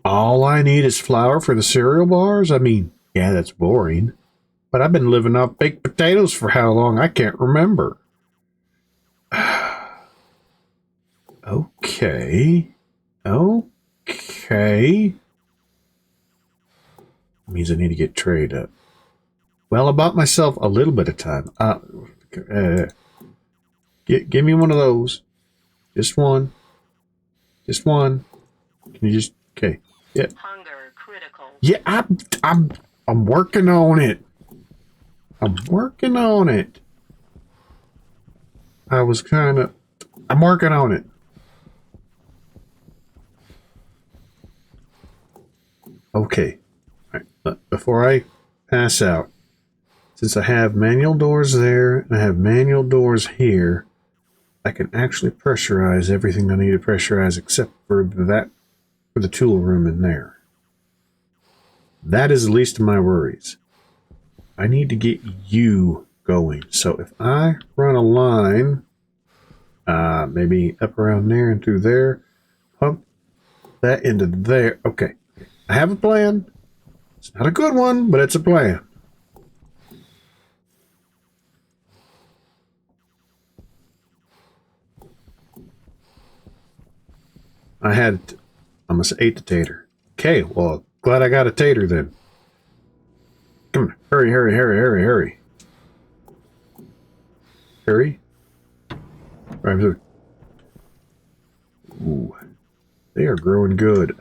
All I need is flour for the cereal bars? I mean, yeah, that's boring. But I've been living off baked potatoes for how long? I can't remember. Okay. Okay. Means I need to get trade up. Well, I bought myself a little bit of time. Give me one of those. Just one. Just one. Can you just... Okay. Yeah. Hunger critical. Yeah, I'm working on it. I'm working on it. I'm working on it. Okay. All right. Before I pass out, since I have manual doors there and I have manual doors here, I can actually pressurize everything I need to pressurize except for the tool room in there. That is the least of my worries. I need to get you going. So if I run a line, maybe up around there and through there, pump that into there. Okay. I have a plan. It's not a good one, but it's a plan. I almost ate the tater. Okay, well, glad I got a tater then. Come on, hurry, hurry, hurry, hurry, hurry. Hurry. Right. Ooh. They are growing good.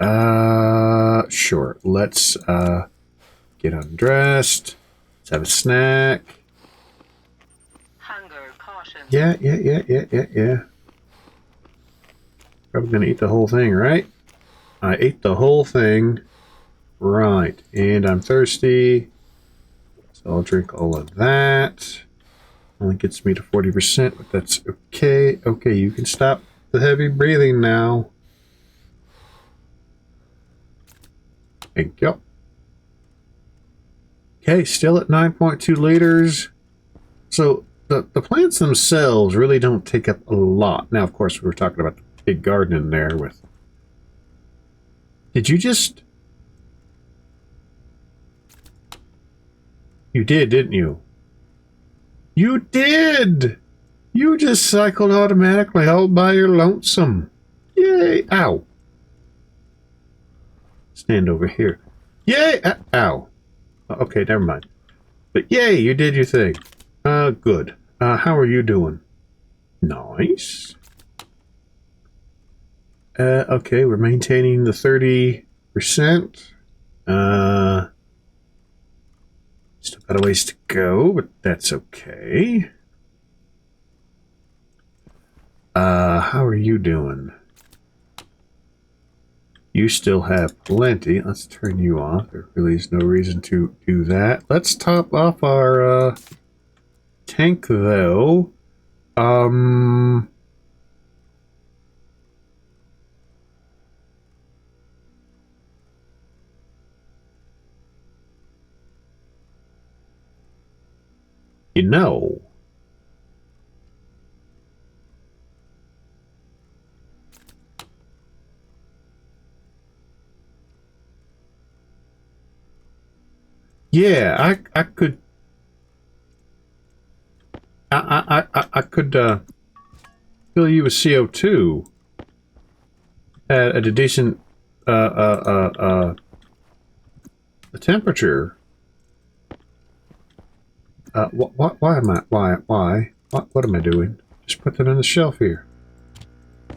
Sure. Let's, get undressed. Let's have a snack. Hunger caution. Yeah. Probably gonna eat the whole thing, right? I ate the whole thing. Right. And I'm thirsty. So I'll drink all of that. Only gets me to 40%, but that's okay. Okay, you can stop the heavy breathing now. Thank you. Okay, still at 9.2 liters. So the plants themselves really don't take up a lot. Now, of course, we were talking about the big garden in there with... Did you just... You did, didn't you? You did! You just cycled automatically all by your lonesome. Yay! Ow. Stand over here. Yay! Ow. Okay, never mind. But yay, you did your thing. Good. How are you doing? Nice. Okay, we're maintaining the 30%. Still got a ways to go, but that's okay. How are you doing? You still have plenty. Let's turn you off. There really is no reason to do that. Let's top off our tank, though. You know. Yeah, I could I could fill you with CO2 at a decent temperature. Why am I what am I doing? Just put that on the shelf here.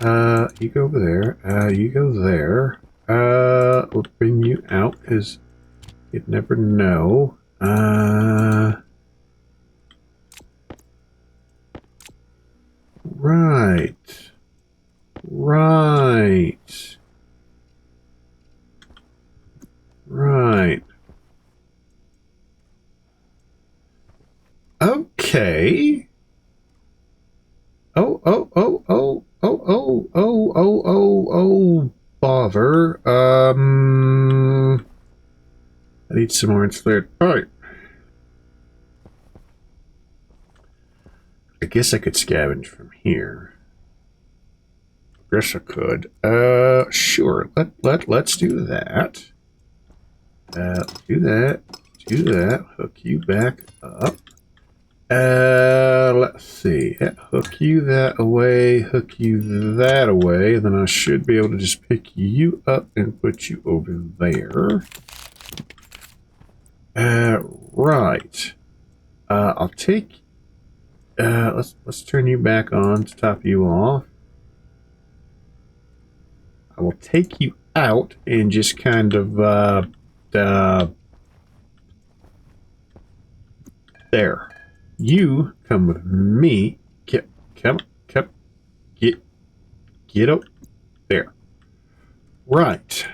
You go over there. You go there. We'll bring you out because you'd never know. Right. Right. Right. Okay. Oh, bother. I need some more insulated pipe. I guess I could scavenge from here. Guess I could. Sure. Let's do that. Do that. Do that. Hook you back up. Let's see. Hook you that away. Hook you that away. Then I should be able to just pick you up and put you over there. Right. I'll take. Let's turn you back on to top you off. I will take you out and just kind of there. You come with me. Get up there. Right.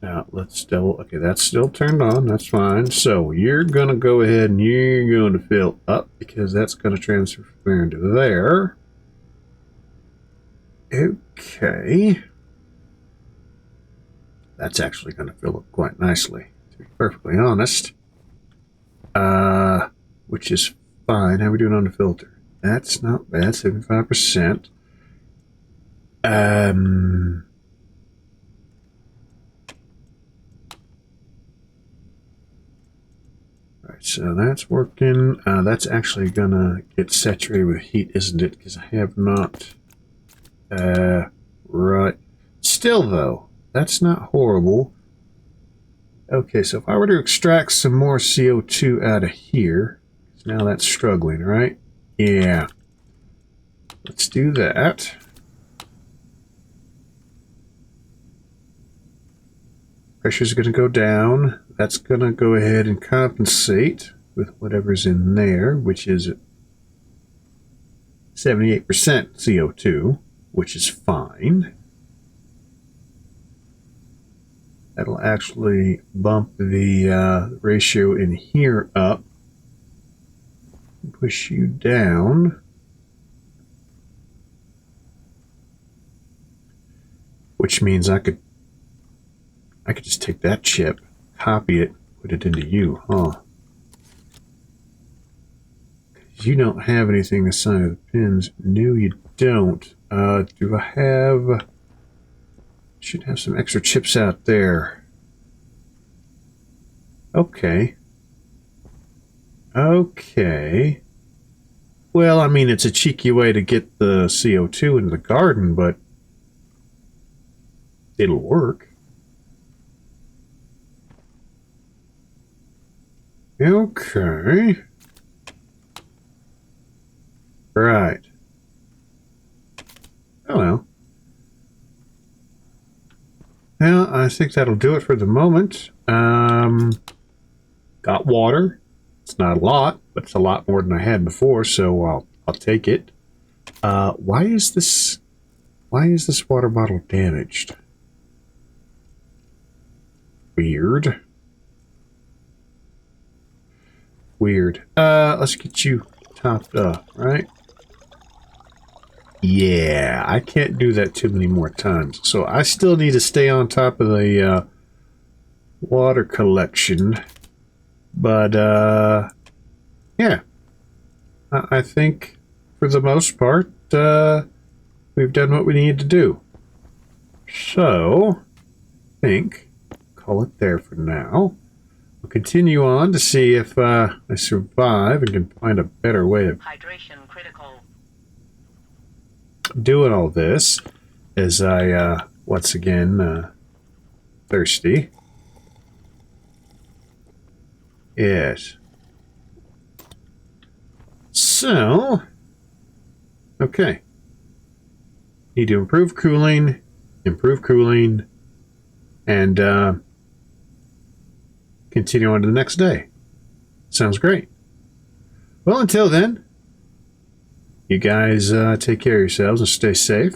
Now let's still okay. That's still turned on. That's fine. So you're gonna go ahead and you're going to fill up because that's going to transfer from there into there. Okay. That's actually going to fill up quite nicely, to be perfectly honest. Which is fine. How are we doing on the filter? That's not bad. 75%. Right, so that's working. That's actually gonna get saturated with heat, isn't it? Because I have not. Right. Still, though, that's not horrible. Okay, so if I were to extract some more CO2 out of here, now that's struggling, right? Yeah. Let's do that. Pressure's going to go down. That's going to go ahead and compensate with whatever's in there, which is 78% CO2, which is fine. That'll actually bump the ratio in here up. Push you down. Which means I could just take that chip, copy it, put it into you, huh? You don't have anything assigned to the pins. No, you don't. Do I have... Should have some extra chips out there. Okay. Okay. Well, I mean, it's a cheeky way to get the CO2 into the garden, but it'll work. Okay. Right. Oh well. Well, I think that'll do it for the moment. Got water. It's not a lot, but it's a lot more than I had before, so I'll take it. Why is this Why is this water bottle damaged? Weird. Weird. Let's get you topped up, right? Yeah, I can't do that too many more times. So I still need to stay on top of the water collection. But, yeah. I think, for the most part, we've done what we needed to do. So, I think, call it there for now. We'll continue on to see if I survive and can find a better way of Hydration critical. doing all this as I, once again, thirsty. Yes. So, okay. Need to improve cooling, and continue on to the next day. Sounds great. Well, until then, you guys take care of yourselves and stay safe.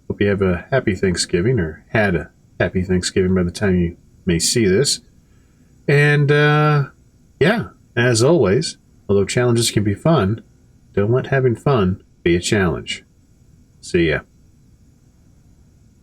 Hope you have a happy Thanksgiving, or had a happy Thanksgiving by the time you may see this. And, yeah, as always, although challenges can be fun, don't let having fun be a challenge. See ya.